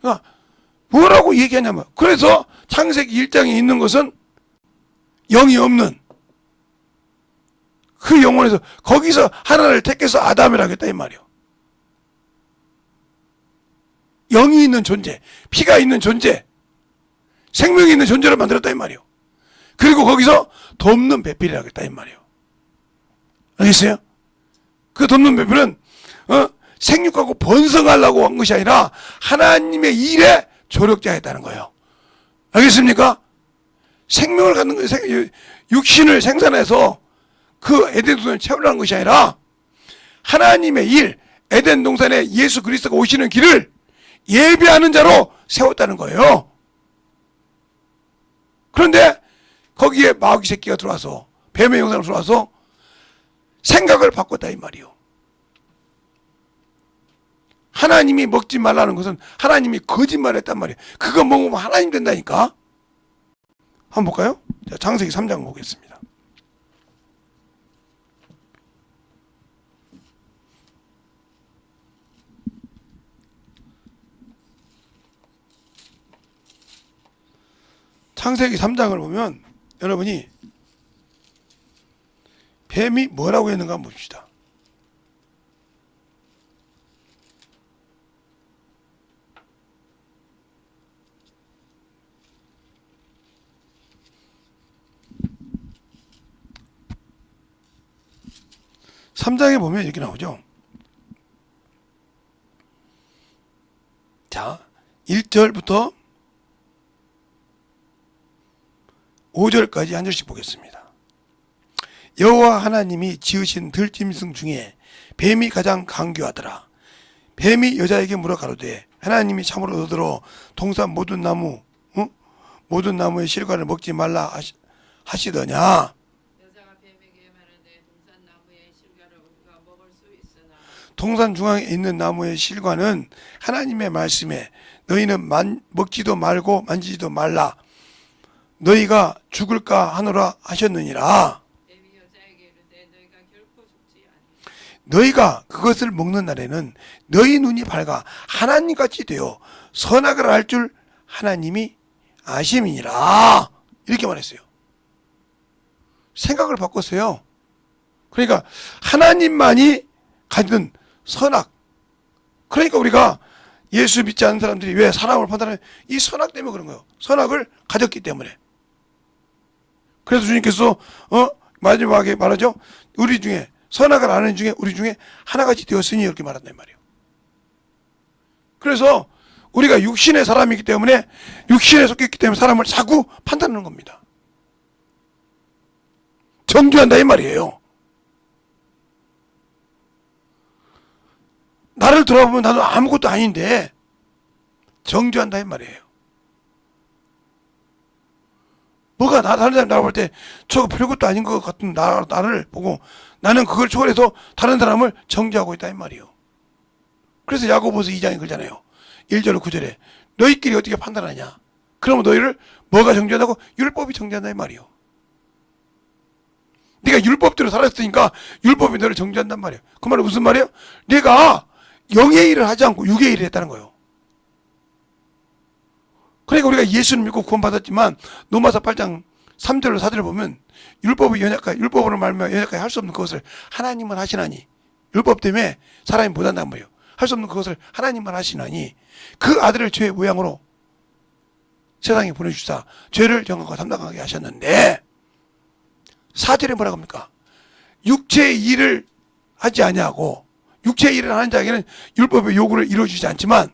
그러니까 뭐라고 얘기하냐면, 그래서 창세기 1장에 있는 것은 영이 없는 그 영혼에서, 거기서 하나를 택해서 아담이라고 했다 이 말이요. 영이 있는 존재, 피가 있는 존재, 생명이 있는 존재를 만들었다 이 말이요. 그리고 거기서 돕는 배필이라고 했다 이 말이요. 알겠어요? 그 돕는 배필은 생육하고 번성하려고 한 것이 아니라 하나님의 일에 조력자였다는 거예요. 알겠습니까? 생명을 갖는 거예요. 육신을 생산해서 그 에덴 동산을 채우려는 것이 아니라 하나님의 일, 에덴 동산에 예수 그리스도가 오시는 길을 예비하는 자로 세웠다는 거예요. 그런데 거기에 마귀 새끼가 들어와서, 뱀의 형상으로 들어와서 생각을 바꿨다 이 말이요. 하나님이 먹지 말라는 것은 하나님이 거짓말했단 말이에요. 그거 먹으면 하나님 된다니까. 한번 볼까요? 자, 창세기 3장 보겠습니다. 창세기 3장을 보면 여러분이 뱀이 뭐라고 했는가 한번 봅시다. 삼장에 보면 이렇게 나오죠. 자, 1절부터 5절까지 한 절씩 보겠습니다. 여호와 하나님이 지으신 들짐승 중에 뱀이 가장 강교하더라. 뱀이 여자에게 물어 가로되 하나님이 참으로 너더러 동산 모든 모든 나무의 실과를 먹지 말라 하시더냐. 여자가 뱀에게 말하되 동산 나무의 실과를 우리가 먹을 수 있으나 동산 중앙에 있는 나무의 실과는 하나님의 말씀에 너희는 먹지도 말고 만지지도 말라 너희가 죽을까 하노라 하셨느니라. 뱀이 여자에게 이르되 너희가 결코 죽지 아니하리라. 너희가 그것을 먹는 날에는 너희 눈이 밝아 하나님같이 되어 선악을 알 줄 하나님이 아심이니라. 이렇게 말했어요. 생각을 바꿨어요. 그러니까 하나님만이 가진 선악. 그러니까 우리가 예수 믿지 않는 사람들이 왜 사람을 판단해? 이 선악 때문에 그런 거예요. 선악을 가졌기 때문에. 그래서 주님께서 마지막에 말하죠. 우리 중에 선악을 아는 중에 우리 중에 하나같이 되었으니 이렇게 말한단 말이에요. 그래서 우리가 육신의 사람이기 때문에 육신에 속했기 때문에 사람을 자꾸 판단하는 겁니다. 정죄한다 이 말이에요. 나를 돌아보면 나도 아무것도 아닌데 정죄한다 이 말이에요. 뭐가 다른 사람 나볼 때 저거 별것도 아닌 것 같은 나를 보고 나는 그걸 초월해서 다른 사람을 정죄하고 있다 이 말이에요. 그래서 야고보서 2장에 그러잖아요. 1절 9절에 너희끼리 어떻게 판단하냐. 그러면 너희를 뭐가 정죄한다고? 율법이 정죄한다 이 말이에요. 네가 율법대로 살았으니까 율법이 너를 정죄한단 말이에요. 그 말은 무슨 말이에요? 네가 영의 일을 하지 않고 육의 일을 했다는 거예요. 그러니까 우리가 예수를 믿고 구원받았지만 로마서 8장 3절로 4절을 보면 율법으로 말하면 연약하게 할 수 없는 그것을 하나님은 하시나니 율법 때문에 사람이 못한단 말이에요. 할 수 없는 그것을 하나님만 하시나니 그 아들을 죄의 모양으로 세상에 보내주사 죄를 정하고 담당하게 하셨는데 4절에 뭐라고 합니까? 육체의 일을 하지 아니하고 육체의 일을 하는 자에게는 율법의 요구를 이루어주지 않지만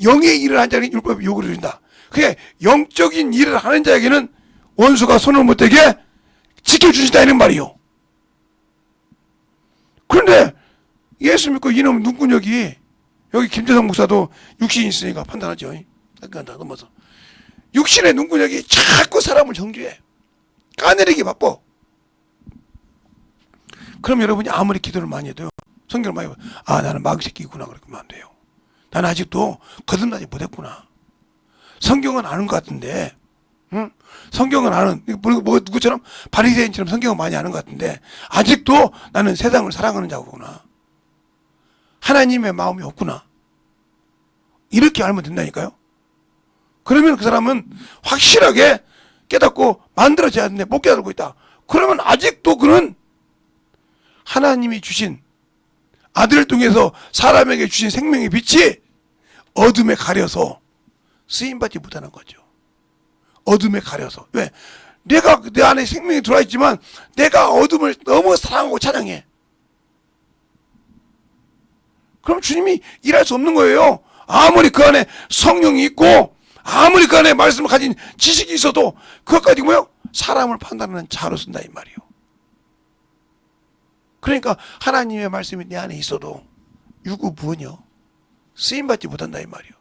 영의 일을 하는 자에게는 율법의 요구를 이룬다. 그게 영적인 일을 하는 자에게는 원수가 손을 못 대게 지켜주신다 이런 말이요. 그런데 예수 믿고 이놈 눈구녕이 여기 김재성 목사도 육신이 있으니까 판단하죠. 잠깐 넘어서 육신의 눈구녕이 자꾸 사람을 정죄해. 까내리기 바빠. 그럼 여러분이 아무리 기도를 많이 해도 성경을 많이 보면 나는 마귀새끼구나 그렇게 하면 안 돼요. 나는 아직도 거듭나지 못했구나. 성경은 아는 것 같은데 성경은 아는 누구처럼 바리새인처럼 성경은 많이 아는 것 같은데 아직도 나는 세상을 사랑하는 자구나. 하나님의 마음이 없구나. 이렇게 알면 된다니까요. 그러면 그 사람은 확실하게 깨닫고 만들어져야 하는데 못 깨닫고 있다. 그러면 아직도 그는 하나님이 주신 아들을 통해서 사람에게 주신 생명의 빛이 어둠에 가려서 쓰임받지 못하는 거죠. 어둠에 가려서. 왜? 내가 내 안에 생명이 들어와 있지만 내가 어둠을 너무 사랑하고 찬양해. 그럼 주님이 일할 수 없는 거예요. 아무리 그 안에 성령이 있고 아무리 그 안에 말씀을 가진 지식이 있어도 그것까지 뭐요? 사람을 판단하는 자로 쓴다 이 말이에요. 그러니까 하나님의 말씀이 내 안에 있어도 유구무원이요. 쓰임받지 못한다 이 말이에요.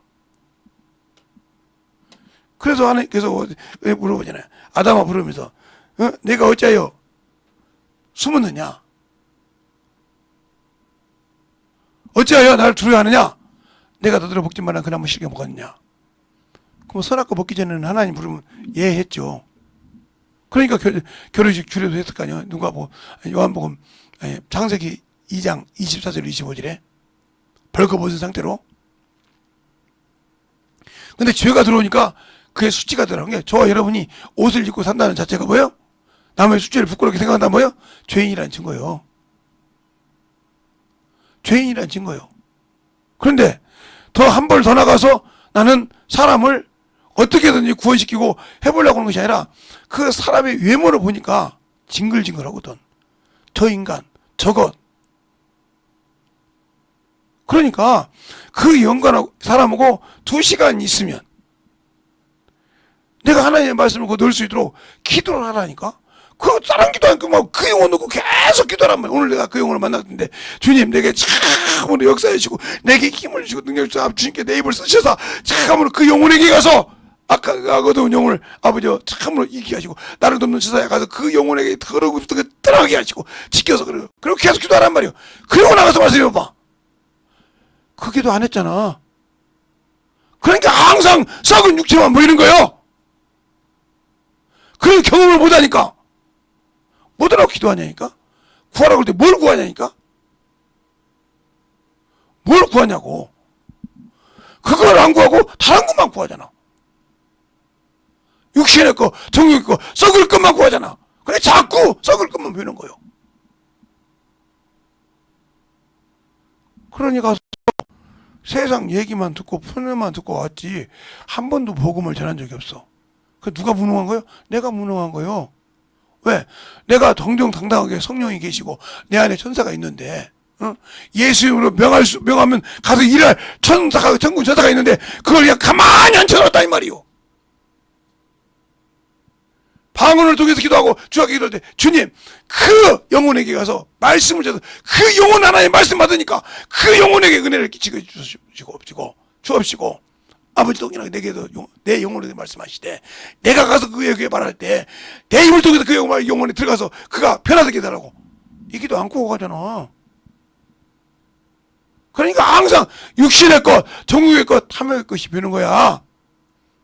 그래서 하나님께서 물어보잖아요. 아담아 부르면서 내가 어찌하여 숨었느냐? 어찌하여 나를 두려워하느냐? 내가 너들을 먹지 말라 그 나무 실게 먹었느냐? 그럼 선악과 먹기 전에는 하나님 부르면 예 했죠. 그러니까 결혼식 주례도 했을 거 아니에요. 누가 요한복음 창세기 2장 24절 25절에 벌거벗은 상태로. 근데 죄가 들어오니까 그게 수치가 되라는 게 저와 여러분이 옷을 입고 산다는 자체가 뭐예요? 남의 수치를 부끄럽게 생각한다 뭐요? 죄인이라는 증거예요. 죄인이라는 증거예요. 그런데 더 한 발 더 나가서 나는 사람을 어떻게든지 구원시키고 해보려고 하는 것이 아니라 그 사람의 외모를 보니까 징글징글하거든. 저 인간, 저것. 그러니까 그 영광하고 사람하고 2시간 있으면 내가 하나님의 말씀을 넣을 수 있도록 기도를 하라니까. 그 다른 기도 하니까 그 영혼 놓고 계속 기도하란 말이야. 오늘 내가 그 영혼을 만났는데 주님 내게 참으로 역사해 주시고 내게 힘을 주시고 능력을 주시고 주님께 내 입을 쓰셔서 참으로 그 영혼에게 가서 아까 어두운 영혼을 아버지 참으로 이기게 하시고 나를 돕는 제사에 가서 그 영혼에게 더러고 떠나게 하시고 지켜서 그래요. 그리고 계속 기도하란 말이에요. 그리고 나가서 말씀해봐. 그 기도 안 했잖아. 그러니까 항상 썩은 육체만 보이는 거예요. 그런 경험을 못하니까 뭐라고 기도하냐니까. 구하라고 할 때 뭘 구하냐니까. 뭘 구하냐고. 그걸 안 구하고 다른 것만 구하잖아. 육신의 거, 정욕의 거, 썩을 것만 구하잖아. 그래 자꾸 썩을 것만 보이는 거예요. 그러니까 세상 얘기만 듣고 푸념만 듣고 왔지 한 번도 복음을 전한 적이 없어. 그 누가 무능한 거예요? 내가 무능한 거예요. 왜? 내가 정정당당하게 성령이 계시고 내 안에 천사가 있는데 예수 이름으로 명하면 가서 일할 천사가 천군 천사가 있는데 그걸 그냥 가만히 앉혀놨다 이 말이요. 방언을 통해서 기도하고 주하게 기도할 때 주님 그 영혼에게 가서 말씀을 줘서 그 영혼 하나의 말씀 받으니까 그 영혼에게 은혜를 끼치게 주옵시고 아버지 동이나 내게도 내 영혼에 말씀하시되 내가 가서 그에게 말할 때 내 입을 통해서 그 영혼에 들어가서 그가 편하게 해달라고 이 기도 안 꾸고 가잖아. 그러니까 항상 육신의 것 정욕의 것 탐욕의 것이 되는 거야.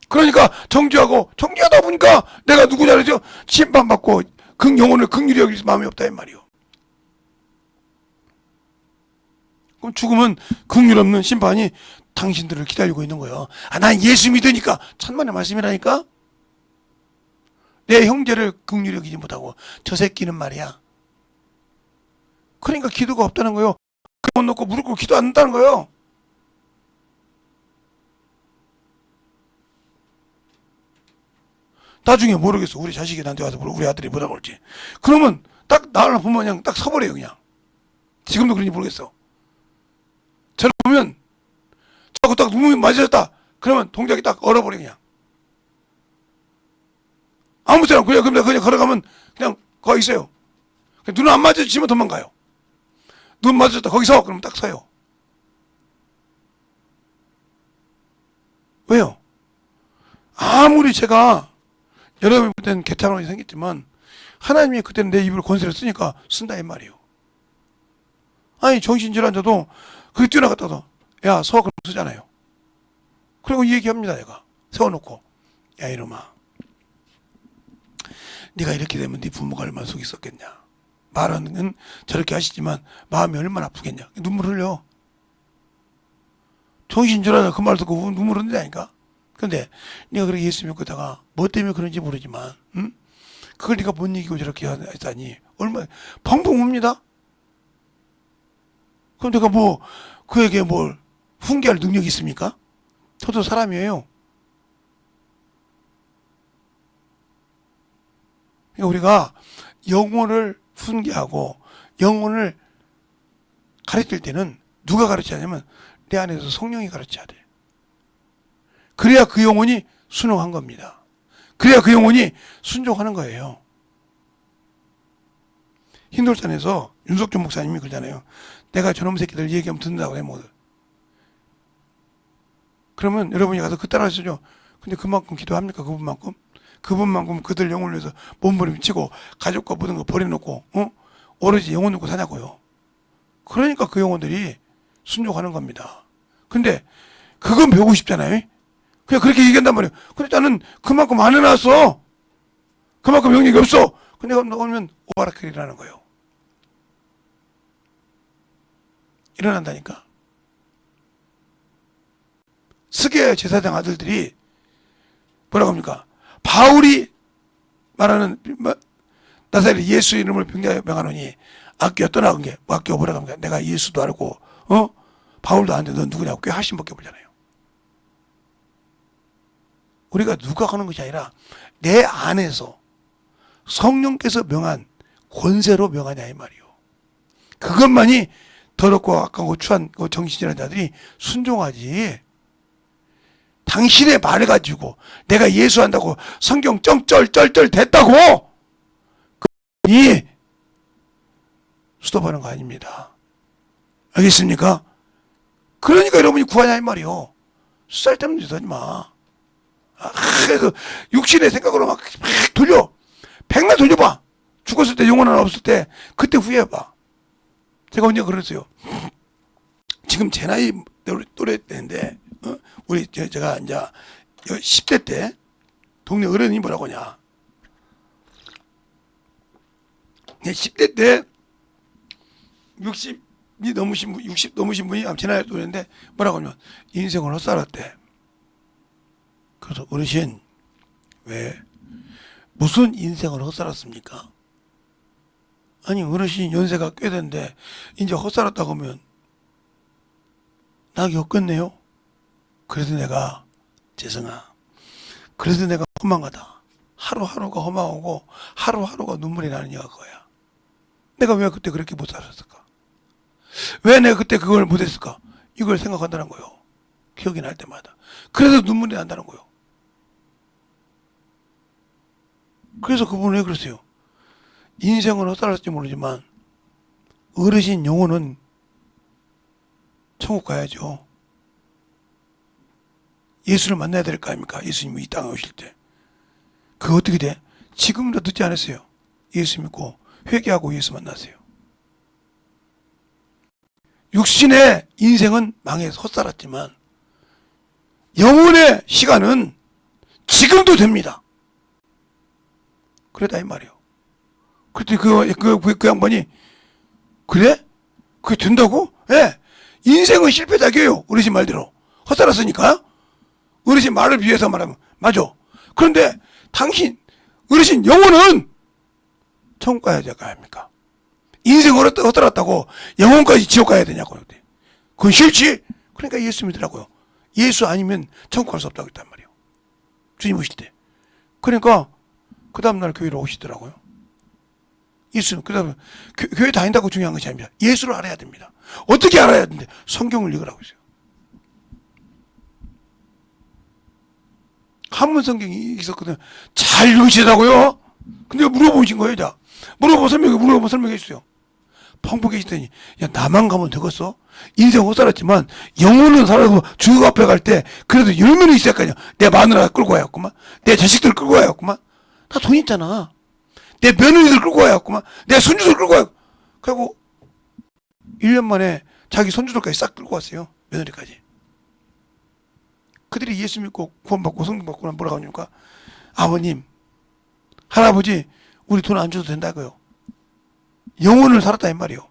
그러니까 정죄하다 보니까 내가 누구냐 그러죠? 심판받고 영혼을 긍휼히 여길 마음이 없다 이 말이요. 그럼 죽으면 긍휼 없는 심판이 당신들을 기다리고 있는 거예요. 난 예수 믿으니까 천만의 말씀이라니까. 내 형제를 긍휼히 여기지 못하고 저 새끼는 말이야. 그러니까 기도가 없다는 거예요. 그못 놓고 무릎 꿇고 기도 안 한다는 거예요. 나중에 모르겠어. 우리 자식이 나한테 와서 우리 아들이 뭐라고 할지. 그러면 딱 나를 보면 그냥 딱 서버려요 그냥. 지금도 그런지 모르겠어. 저를 보면 자꾸 딱 눈이 맞아졌다. 그러면 동작이 딱 얼어버려 그냥. 아무 사람 그냥 걸어가면 그냥 거기 있어요. 눈 안 맞아지면 도망가요. 눈 맞아졌다 거기서 그러면 딱 서요. 왜요? 아무리 제가 여러분 볼 때는 개탄원이 생겼지만 하나님이 그때는 내 입으로 권세를 쓰니까 쓴다 이 말이에요. 아니 정신질환자도 그게 뛰어나갔다도 야 서 그럼 쓰잖아요. 그리고 이 얘기합니다. 얘가 세워놓고 야 이놈아 네가 이렇게 되면 네 부모가 얼마나 속이 썩겠냐. 말은 저렇게 하시지만 마음이 얼마나 아프겠냐. 눈물 흘려. 정신질환자 그 말 듣고 눈물 흘린다니까. 근데 네가 그렇게 예수 믿고 있다가 뭐 때문에 그런지 모르지만 그걸 네가 못 이기고 저렇게 하다니 얼마나 펑펑 웁니다. 그럼 내가 뭐 그에게 뭘 훈계할 능력이 있습니까? 저도 사람이에요. 그러니까 우리가 영혼을 훈계하고 영혼을 가르칠 때는 누가 가르쳐야 하냐면 내 안에서 성령이 가르쳐야 돼. 그래야 그 영혼이 순응한 겁니다. 그래야 그 영혼이 순종하는 거예요. 흰돌산에서 윤석준 목사님이 그러잖아요. 내가 저놈 새끼들 얘기하면 듣는다고 해, 뭐. 그러면 여러분이 가서 그 따라 하시죠. 근데 그만큼 기도합니까? 그분만큼? 그분만큼 그들 영혼을 위해서 몸부림치고 가족과 모든 거 버려놓고, 오로지 영혼 놓고 사냐고요. 그러니까 그 영혼들이 순종하는 겁니다. 근데 그건 배우고 싶잖아요. 그냥 그렇게 얘기한단 말이에요. 근데 나는 그만큼 안 해놨어. 그만큼 영역이 없어. 근데 오면 오바라클이라는 거예요. 일어난다니까. 스게 제사장 아들들이 뭐라고 합니까? 바울이 말하는 나사렛 예수 이름을 명하노니 아껴 떠나간 게 아껴 보라간 게 내가 예수도 알고 바울도 아는데 넌 누구냐고 꽤 하심밖에 보잖아요. 우리가 누가 하는 것이 아니라 내 안에서 성령께서 명한 권세로 명하냐 이 말이요. 그것만이 더럽고 악하고 추한 정신이라는 자들이 순종하지. 당신의 말을 가지고 내가 예수 한다고 성경 쩔쩔쩔쩔 됐다고 이 수도하는 거 아닙니다. 알겠습니까? 그러니까 여러분이 구하냐 이 말이요. 쓸데없는 짓 하지 마. 그 육신의 생각으로 막 돌려. 백날 돌려봐. 죽었을 때 영혼 하나 없을 때 그때 후회해봐. 제가 언제 그랬어요. 지금 제 나이 또래 때인데 우리 제가 이제 10대 때 동네 어른이 뭐라고 하냐. 10대 때 60이 넘으신 분, 60 넘으신 분이 제 나이 또래인데 뭐라고 하면 인생을 헛살았대. 그래서 어르신 왜 무슨 인생을 헛살았습니까? 아니 어르신 연세가 꽤 됐는데 이제 헛살았다고 하면 낙이 없겠네요. 그래도 내가 재성아 그래도 내가 허망하다. 하루하루가 허망하고 하루하루가 눈물이 나는 거야. 내가 왜 그때 그렇게 못 살았을까? 왜 내가 그때 그걸 못했을까? 이걸 생각한다는 거요. 기억이 날 때마다. 그래서 눈물이 난다는 거요. 그래서 그분은 왜 그러세요? 인생은 헛살았을지 모르지만 어르신 영혼은 천국 가야죠. 예수를 만나야 될 거 아닙니까? 예수님이 이 땅에 오실 때. 그거 어떻게 돼? 지금도 늦지 않았어요. 예수 믿고 회개하고 예수 만나세요. 육신의 인생은 망해서 헛살았지만 영혼의 시간은 지금도 됩니다. 그러다 이 말이에요. 그랬더니 그 양반이 그래? 그게 된다고? 예. 인생은 실패작이에요. 어르신 말대로. 헛살았으니까. 어르신 말을 비해서 말하면 맞아. 그런데 당신 어르신 영혼은 천국 가야 될 거 아닙니까? 인생을 헛살았다고 영혼까지 지옥 가야 되냐고요. 그건 싫지. 그러니까 예수 믿으라고요. 예수 아니면 천국 갈 수 없다고 했단 말이에요. 주님 오실 때. 그러니까 그 다음날 교회로 오시더라고요. 예수, 그 다음에 교회 다닌다고 중요한 것이 아닙니다. 예수를 알아야 됩니다. 어떻게 알아야 되는데? 성경을 읽으라고 있어요. 한문 성경이 있었거든요. 잘 읽으시더라고요. 근데 물어보신 거예요, 자. 물어보면 설명해 주세요. 펑펑 계시더니, 야, 나만 가면 되겠어? 인생 헛살았지만, 영혼은 살아서 주 앞에 갈 때, 그래도 열면이 있어야 할 거 아니야. 내 마누라 끌고 와야 했구만. 내 자식들 끌고 와야 했구만. 나 돈 있잖아. 내 며느리들 끌고 와야 했구만. 내 손주들 끌고 와야 했구만. 그리고, 1년 만에 자기 손주들까지 싹 끌고 왔어요. 며느리까지. 그들이 예수 믿고 구원받고 성령 받고 난 뭐라고 하니까 아버님, 할아버지, 우리 돈 안 줘도 된다고요. 영혼을 살았다 이 말이요.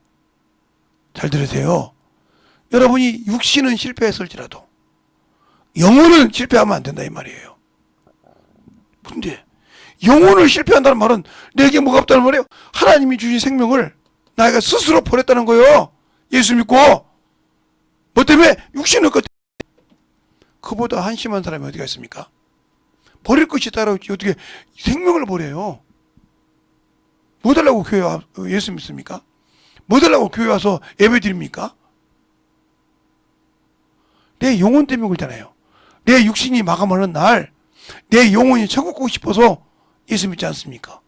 잘 들으세요. 여러분이 육신은 실패했을지라도 영혼은 실패하면 안 된다 이 말이에요. 근데 영혼을 실패한다는 말은 내게 뭐가 없다는 말이에요. 하나님이 주신 생명을 나가 스스로 버렸다는 거예요. 예수 믿고. 뭐 때문에? 육신을 그보다 한심한 사람이 어디가 있습니까? 버릴 것이 따라오지 어떻게 생명을 버려요? 뭐 달라고 교회 와 예수 믿습니까? 뭐 달라고 교회 와서 예배 드립니까? 내 영혼 때문에 그러잖아요. 내 육신이 마감하는 날 내 영혼이 천국 가고 싶어서 예수 믿지 않습니까?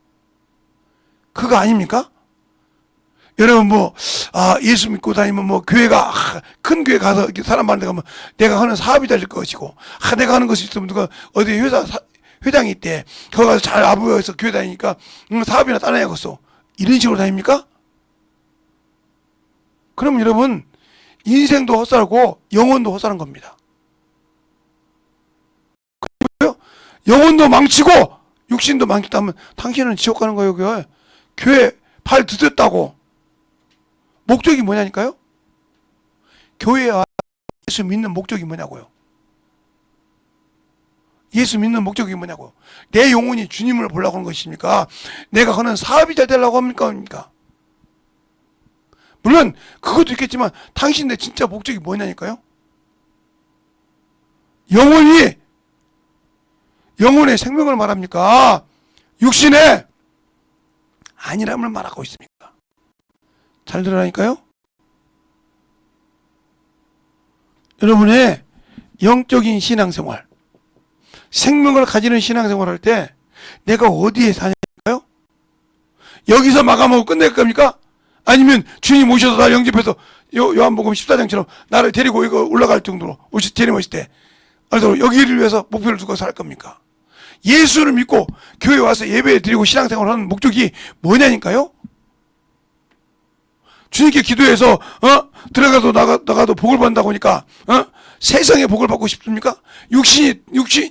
그거 아닙니까? 여러분 예수 믿고 다니면 교회가 큰 교회 가서 이렇게 사람 많은 데 가면 내가 하는 사업이 될 것이고 내가 하는 것이 있으면 누가 어디 회장이 있대. 거기 가서 잘 아부여서 교회 다니니까 사업이나 따라야겠어. 이런 식으로 다닙니까? 그럼 여러분 인생도 헛살고 영혼도 헛살한 겁니다. 그리고요, 영혼도 망치고 육신도 망쳤다면 당신은 지옥 가는 거예요. 교회 발 디뎠다고. 목적이 뭐냐니까요? 교회와 예수 믿는 목적이 뭐냐고요? 예수 믿는 목적이 뭐냐고요. 내 영혼이 주님을 보려고 하는 것입니까? 내가 하는 사업이 잘 되려고 합니까? 물론 그것도 있겠지만 당신의 진짜 목적이 뭐냐니까요. 영혼의 생명을 말합니까? 육신의 아니람을 말하고 있습니까? 잘 들으라니까요. 여러분의 영적인 신앙생활, 생명을 가지는 신앙생활을 할 때 내가 어디에 사냐니까요? 여기서 마감하고 끝낼 겁니까? 아니면 주님 오셔서 날 영접해서 요한복음 14장처럼 나를 데리고 이거 올라갈 정도로 데리고 있을 때 여기를 위해서 목표를 두고 살 겁니까? 예수를 믿고 교회 와서 예배 드리고 신앙생활을 하는 목적이 뭐냐니까요? 주님께 기도해서 들어가도 나가도 복을 받는다고 하니까 세상에 복을 받고 싶습니까?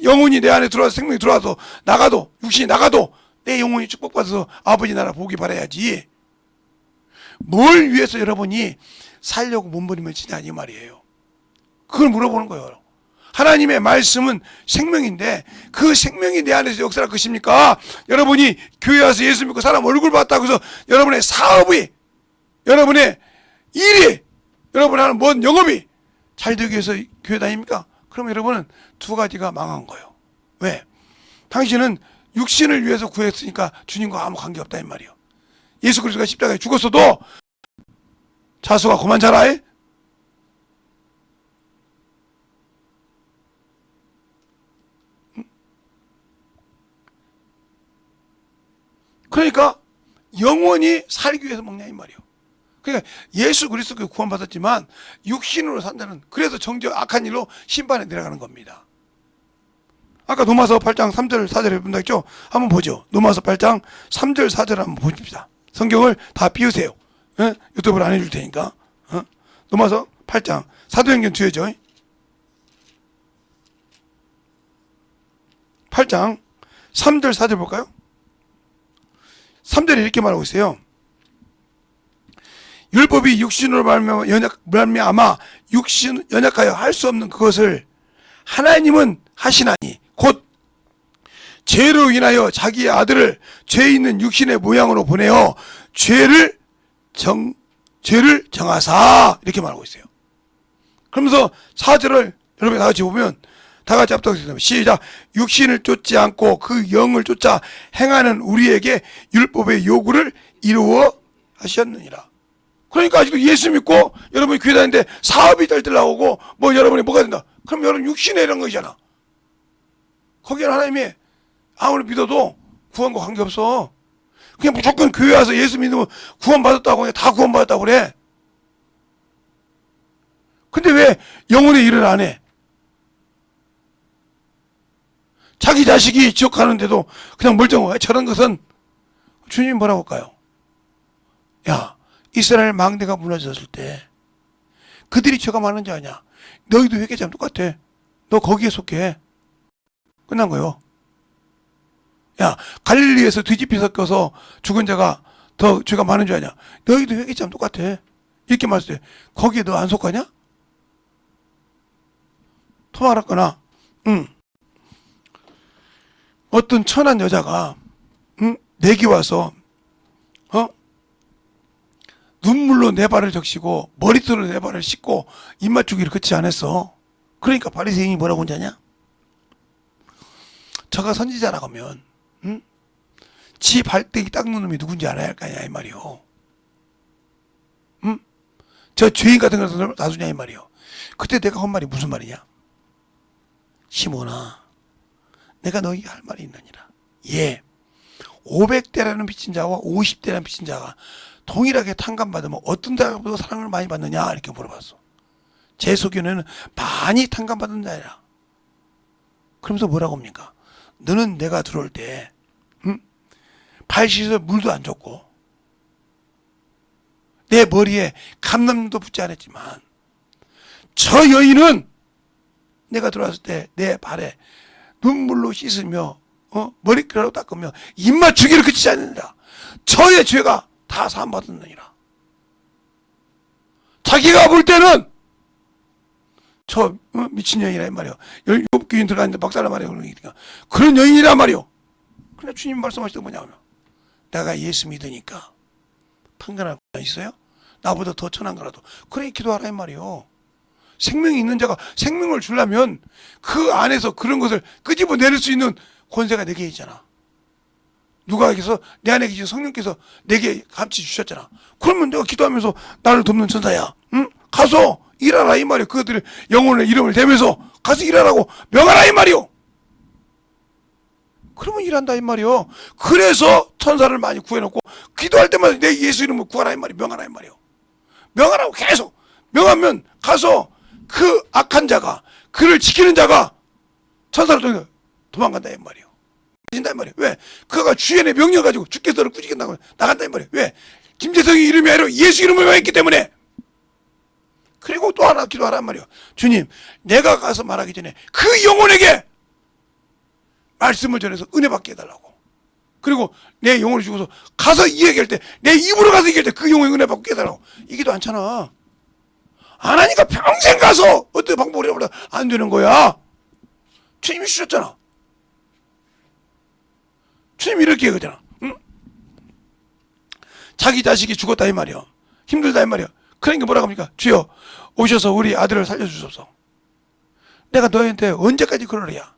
영혼이 내 안에 들어와서 생명이 들어와서 나가도 육신이 나가도 내 영혼이 축복받아서 아버지 나라 보기 바라야지. 뭘 위해서 여러분이 살려고 몸부림을 치냐 이 말이에요. 그걸 물어보는 거예요. 하나님의 말씀은 생명인데 그 생명이 내 안에서 역사할 것입니까? 여러분이 교회 와서 예수 믿고 사람 얼굴 봤다고 해서 여러분의 사업이, 여러분의 일이, 여러분 하는 뭔 영업이 잘 되기 위해서 교회 다닙니까? 그럼 여러분은 두 가지가 망한 거예요. 왜? 당신은 육신을 위해서 구했으니까 주님과 아무 관계없다 이 말이에요. 예수 그리스도가 십자가에 죽었어도 자수가 그만 자라. 그러니까 영원히 살기 위해서 먹냐 이 말이에요. 그러니까 예수 그리스도께 구원받았지만 육신으로 산다는, 그래서 악한 일로 심판에 내려가는 겁니다. 아까 로마서 8장 3절 4절에 본다 했죠? 한번 보죠. 로마서 8장 3절 4절 한번 보십시다. 성경을 다 비우세요. 유튜브를 안 해줄 테니까. 로마서 8장 사도행전 뒤에죠. 8장 3절 4절 볼까요? 3절에 이렇게 말하고 있어요. 율법이 육신으로 말미암아 육신 연약하여 할 수 없는 그것을 하나님은 하시나니 곧 죄로 인하여 자기의 아들을 죄 있는 육신의 모양으로 보내어 죄를 정하사 이렇게 말하고 있어요. 그러면서 4절을 여러분이 다 같이 보면 다 같이 합독하겠습니다. 시작. 육신을 쫓지 않고 그 영을 쫓아 행하는 우리에게 율법의 요구를 이루어 하셨느니라. 그러니까 아직도 예수 믿고 여러분이 교회 다니는데 사업이 잘 되려고 뭐 여러분이 뭐가 된다. 그럼 여러분 육신에 이런 거잖아. 거기는 하나님이 아무리 믿어도 구원과 관계없어. 그냥 무조건 교회 와서 예수 믿으면 구원받았다고 해. 다 구원받았다고 그래. 근데 왜 영혼의 일을 안 해? 자기 자식이 지옥 가는데도 그냥 멀쩡해. 저런 것은 주님 뭐라고 할까요? 야, 이스라엘 망대가 무너졌을 때 그들이 죄가 많은지 아냐? 너희도 회개자면 똑같아. 너 거기에 속해. 끝난 거요. 야, 갈릴리에서 뒤집히 섞여서 죽은 자가 더 죄가 많은 줄 아냐? 너희도 회개자면 똑같아. 이렇게 말했어요. 거기에 너 안 속하냐? 토말았거나 어떤 천한 여자가 내게 와서 눈물로 내 발을 적시고 머리털로 내 발을 씻고 입맞추기를 그치 않았어. 그러니까 바리새인이 뭐라고 하냐? 저가 선지자라고 하면 지 발대기 닦는 놈이 누군지 알아야 할 거 아니야 이 말이요. 저 죄인 같은 것을 놔두냐 이 말이요. 그때 내가 한 말이 무슨 말이냐? 시몬아, 내가 너에게 할 말이 있느니라. 예, 500대라는 빚진 자와 50대라는 빚진 자가 동일하게 탕감받으면 어떤 자보다 사랑을 많이 받느냐 이렇게 물어봤어. 제 소견에는 많이 탕감받은 자야. 그러면서 뭐라고 합니까? 너는 내가 들어올 때 발 씻어 물도 안 줬고 내 머리에 감남도 붙지 않았지만 저 여인은 내가 들어왔을 때 내 발에 눈물로 씻으며 머리카락으로 닦으며 입맞추기를 그치지 않는다. 저의 죄가 다 사함받았느니라. 자기가 볼 때는 저 미친 여인이란 말이요. 17교인 들어갔는데 박살나 말이요. 그러니까 그런 여인이란 말이요. 그냥 주님 말씀하시던 뭐냐면 내가 예수 믿으니까 판단할 거 있어요? 나보다 더 천한 거라도 그래 기도하라 이 말이요. 생명이 있는 자가 생명을 주려면 그 안에서 그런 것을 끄집어내릴 수 있는 권세가 내게 있잖아. 누가에게서 내 안에 계신 성령께서 내게 감치 주셨잖아. 그러면 내가 기도하면서 나를 돕는 천사야. 응? 가서 일하라 이 말이요. 그것들의 영혼의 이름을 대면서 가서 일하라고 명하라 이 말이요. 그러면 일한다 이 말이요. 그래서 천사를 많이 구해놓고 기도할 때마다 내 예수 이름을 구하라 이 말이요. 명하라 이 말이요. 명하라고 계속 명하면 가서 그 악한 자가 그를 지키는 자가 천사를 통해 도망간다 이 말이요. 진다 이 말이요. 왜? 그가 주연의 명령 가지고 주께서 너를 꾸짖겠다고 나간다 이 말이요. 왜? 김재성이 이름이 아니라 예수 이름을 명했기 때문에. 그리고 또 하나 기도하란 말이요. 주님, 내가 가서 말하기 전에 그 영혼에게 말씀을 전해서 은혜 받게 해달라고. 그리고 내 영혼을 주고서 가서 이야기할 때, 내 입으로 가서 얘기할 때 그 영혼에 은혜 받게 해달라고. 이게도 않잖아. 안 하니까 평생 가서 어떤 방법으로 해보려 안 되는 거야. 주님이 주셨잖아. 주님이 이렇게 얘기하잖아. 응? 자기 자식이 죽었다 이 말이야. 힘들다 이 말이야. 그러니까 뭐라고 합니까? 주여 오셔서 우리 아들을 살려주소서. 내가 너희한테 언제까지 그러랴.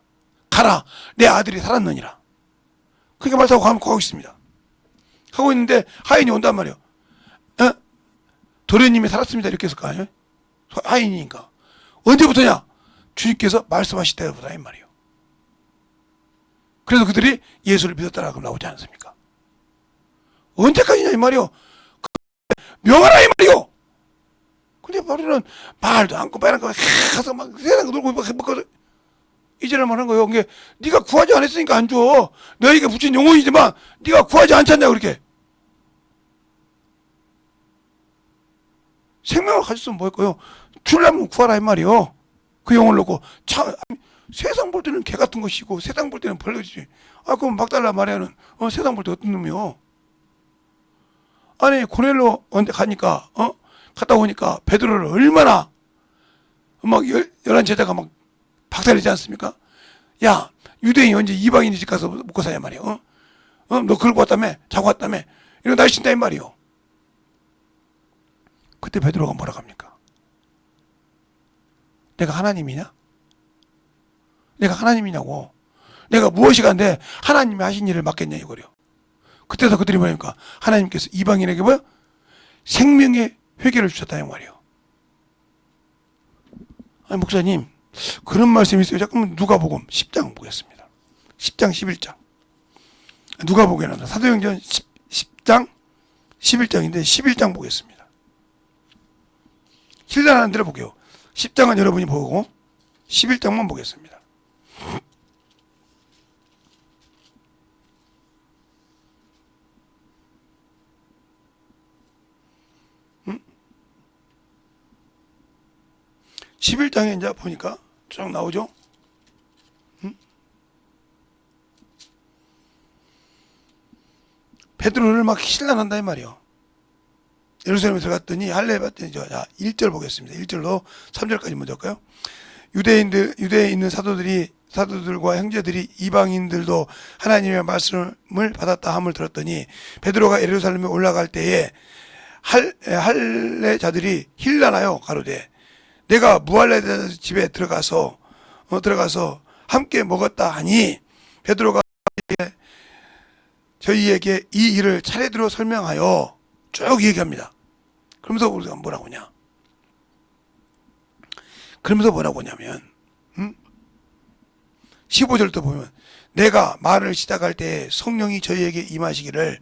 가라 내 아들이 살았느니라. 그렇게 말하고 가고 있습니다. 하고 있는데 하인이 온단 말이야. 도련님이 살았습니다 이렇게 했을 거 아니에요. 하인이니까. 언제부터냐? 주님께서 말씀하실 때부터다 이 말이에요. 그래서 그들이 예수를 믿었다라고 나오지 않습니까? 언제까지냐 이 말이요. 명하라 이 말이요. 근데 바로는 말도 않고 말도 않고 가서 막 세상 놀고 막 해먹거든. 이제는 말한 거예요. 이게 네가 구하지 않았으니까 안 줘. 너에게 붙인 영혼이지만 네가 구하지 않잖냐 그렇게. 생명을 가졌으면 뭐 할까요? 주려면 구하라 이 말이요. 그 영혼을 놓고 참 세상 볼 때는 개 같은 것이고 세상 볼 때는 벌레지. 아 그럼 막달라 마리아는 세상 볼 때 어떤 놈이요? 아니 고넬로 언제 가니까 갔다 오니까 베드로를 얼마나 막 열한 제자가 막 박살내지 않습니까? 야 유대인이 언제 이방인 집 가서 먹고 사냐 말이요. 너 그러고 왔다며 자고 왔다며 이런 거 날씬다 이 말이요. 그때 베드로가 뭐라 합니까? 내가 하나님이냐? 내가 하나님이냐고. 내가 무엇이 간데 하나님이 하신 일을 맡겠냐 이거래요. 그때서 그들이 뭐니까 하나님께서 이방인에게 뭐야? 생명의 회개를 주셨다 이 말이에요. 아니 목사님 그런 말씀이 있어요. 잠깐만 누가복음 10장 보겠습니다. 10장 11장 누가복음에는 사도행전 10장 11장인데 11장 보겠습니다. 힐난하는 대로 볼게요. 10장은 여러분이 보고 11장만 보겠습니다. 음? 11장에 이제 보니까 쭉 나오죠. 베드로를 막 신란한다 이 말이요. 예루살렘에 들어갔더니 할례 받더니 1절 보겠습니다. 1절로 3절까지 먼저 할까요? 유대에 있는 사도들과 형제들이 이방인들도 하나님의 말씀을 받았다 함을 들었더니 베드로가 예루살렘에 올라갈 때에 할례자들이 힐난하여 가로되 내가 무할례자 집에 들어가서 함께 먹었다 하니 베드로가 저희에게 이 일을 차례대로 설명하여 쭉 얘기합니다. 그러면서 우리가 뭐라고 하냐? 그러면서 뭐라고 하냐면 15절도 보면 내가 말을 시작할 때 성령이 저희에게 임하시기를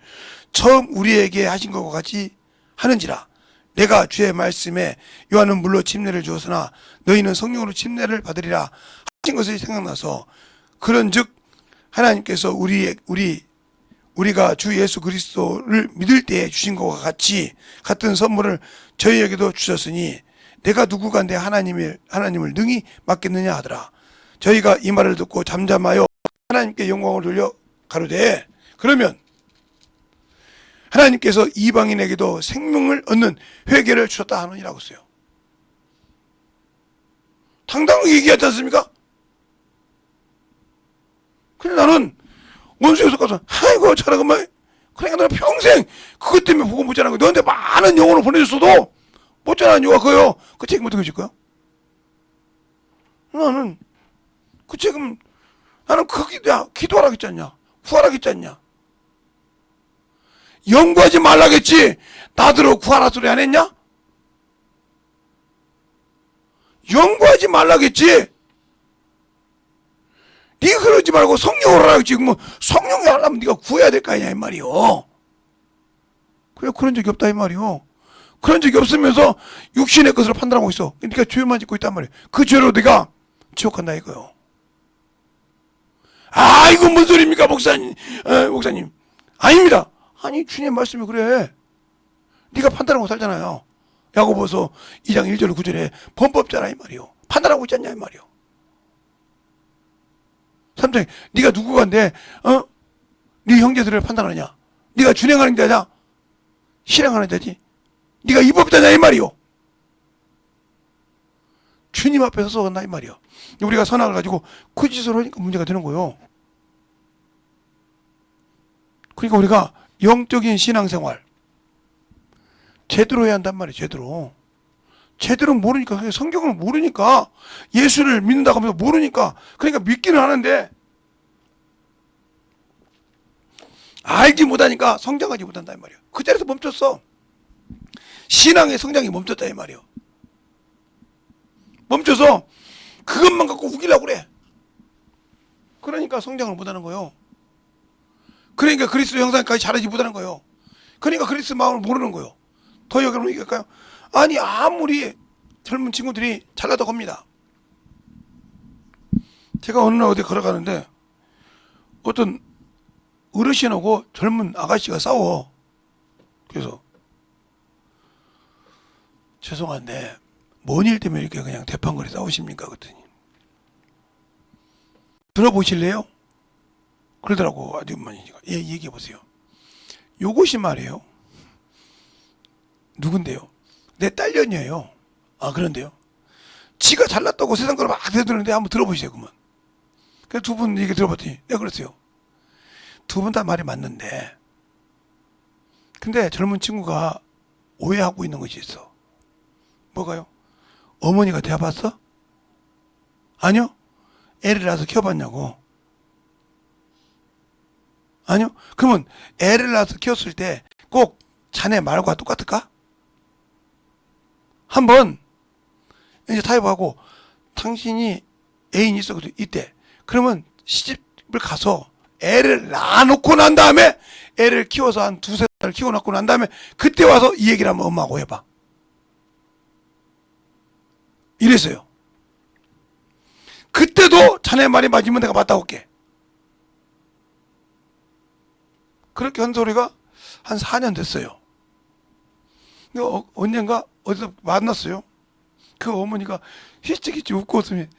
처음 우리에게 하신 것과 같이 하는지라. 내가 주의 말씀에 요한은 물로 침례를 주었으나 너희는 성령으로 침례를 받으리라 하신 것이 생각나서 그런즉 하나님께서 우리가 주 예수 그리스도를 믿을 때에 주신 것과 같은 선물을 저희에게도 주셨으니 내가 누구가 내 하나님을 능히 맡겠느냐 하더라. 저희가 이 말을 듣고 잠잠하여 하나님께 영광을 돌려 가로되 그러면 하나님께서 이방인에게도 생명을 얻는 회개를 주셨다 하느니라고 써요. 당당하게 얘기하지 않습니까? 근데 나는 원수에서 가서 아이고 잘하구만. 그러니까 나는 평생 그것 때문에 복음 못 전하는 거야. 너한테 많은 영혼을 보내줬어도 못 전하는 이유가 그거요. 그 책임 어떻게 질 거야? 나는 그 책임 나는 야 기도하라 했지 않냐? 구하라 했지 않냐? 연구하지 말라겠지. 나더러 구하라 소리 안 했냐? 연구하지 말라겠지. 네가 그러지 말고 성령을 하라 했지. 뭐 성령이 하려면 네가 구해야 될 거 아니냐 이 말이요. 그래 그런 적이 없다 이 말이요. 그런 적이 없으면서 육신의 것으로 판단하고 있어. 그러니까 죄만 짓고 있단 말이에요. 그 죄로 네가 지옥 간다 이거요. 아 이거 뭔 소리입니까 목사님? 목사님 아닙니다. 아니 주님 말씀이 그래. 네가 판단하고 살잖아요. 야고보서 2장 1절 9절에 범법자라 이 말이요. 판단하고 있지 않냐 이 말이요. 3장 네가 누구간데 네 형제들을 판단하느냐? 네가 준행하는 자냐? 실행하는 자지? 네가 이법자냐 이 말이요. 주님 앞에 서서 간다 이 말이요. 우리가 선악을 가지고 그 짓을 하니까 문제가 되는 거예요. 그러니까 우리가 영적인 신앙생활 제대로 해야 한단 말이에요. 제대로 모르니까, 성경을 모르니까, 예수를 믿는다고 하면서 모르니까, 그러니까 믿기는 하는데 알지 못하니까 성장하지 못한다 이 말이에요. 그 자리에서 멈췄어. 신앙의 성장이 멈췄다 이 말이에요. 멈춰서 그것만 갖고 우기려고 그래. 그러니까 성장을 못하는 거예요. 그러니까 그리스도 형상까지 자라지 못하는 거예요. 그러니까 그리스도 마음을 모르는 거예요. 더 여기로 얘기할까요? 아니 아무리 젊은 친구들이 잘나도 겁니다. 제가 어느 날 어디 걸어가는데 어떤 어르신하고 젊은 아가씨가 싸워. 그래서 죄송한데 뭔 일 때문에 이렇게 그냥 대판거리 싸우십니까? 그랬더니 들어보실래요? 그러더라고 아주머니가. 예, 얘기해 보세요. 요것이 말이에요. 누군데요? 내 딸년이에요. 아 그런데요? 지가 잘났다고 세상 걸 막 대드는데 한번 들어보시죠 그러면. 그래서 두 분 얘기 들어봤더니 내가 그랬어요. 두 분 다 말이 맞는데 근데 젊은 친구가 오해하고 있는 것이 있어. 뭐가요? 어머니가 대봐봤어? 아니요. 애를 낳아서 키워봤냐고. 아니요. 그러면 애를 낳아서 키웠을 때 꼭 자네 말과 똑같을까? 한번 이제 타협하고 당신이 애인이 있어 이때 그러면 시집을 가서 애를 낳아놓고 난 다음에 애를 키워서 한 두세 달 키워놓고 난 다음에 그때 와서 이 얘기를 한번 엄마하고 해봐. 이랬어요. 그때도 자네 말이 맞으면 내가 맞다고 할게. 그렇게 한 소리가 한 4년 됐어요. 언젠가 어디서 만났어요. 그 어머니가 휘쩍휘쩍 웃고 웃으면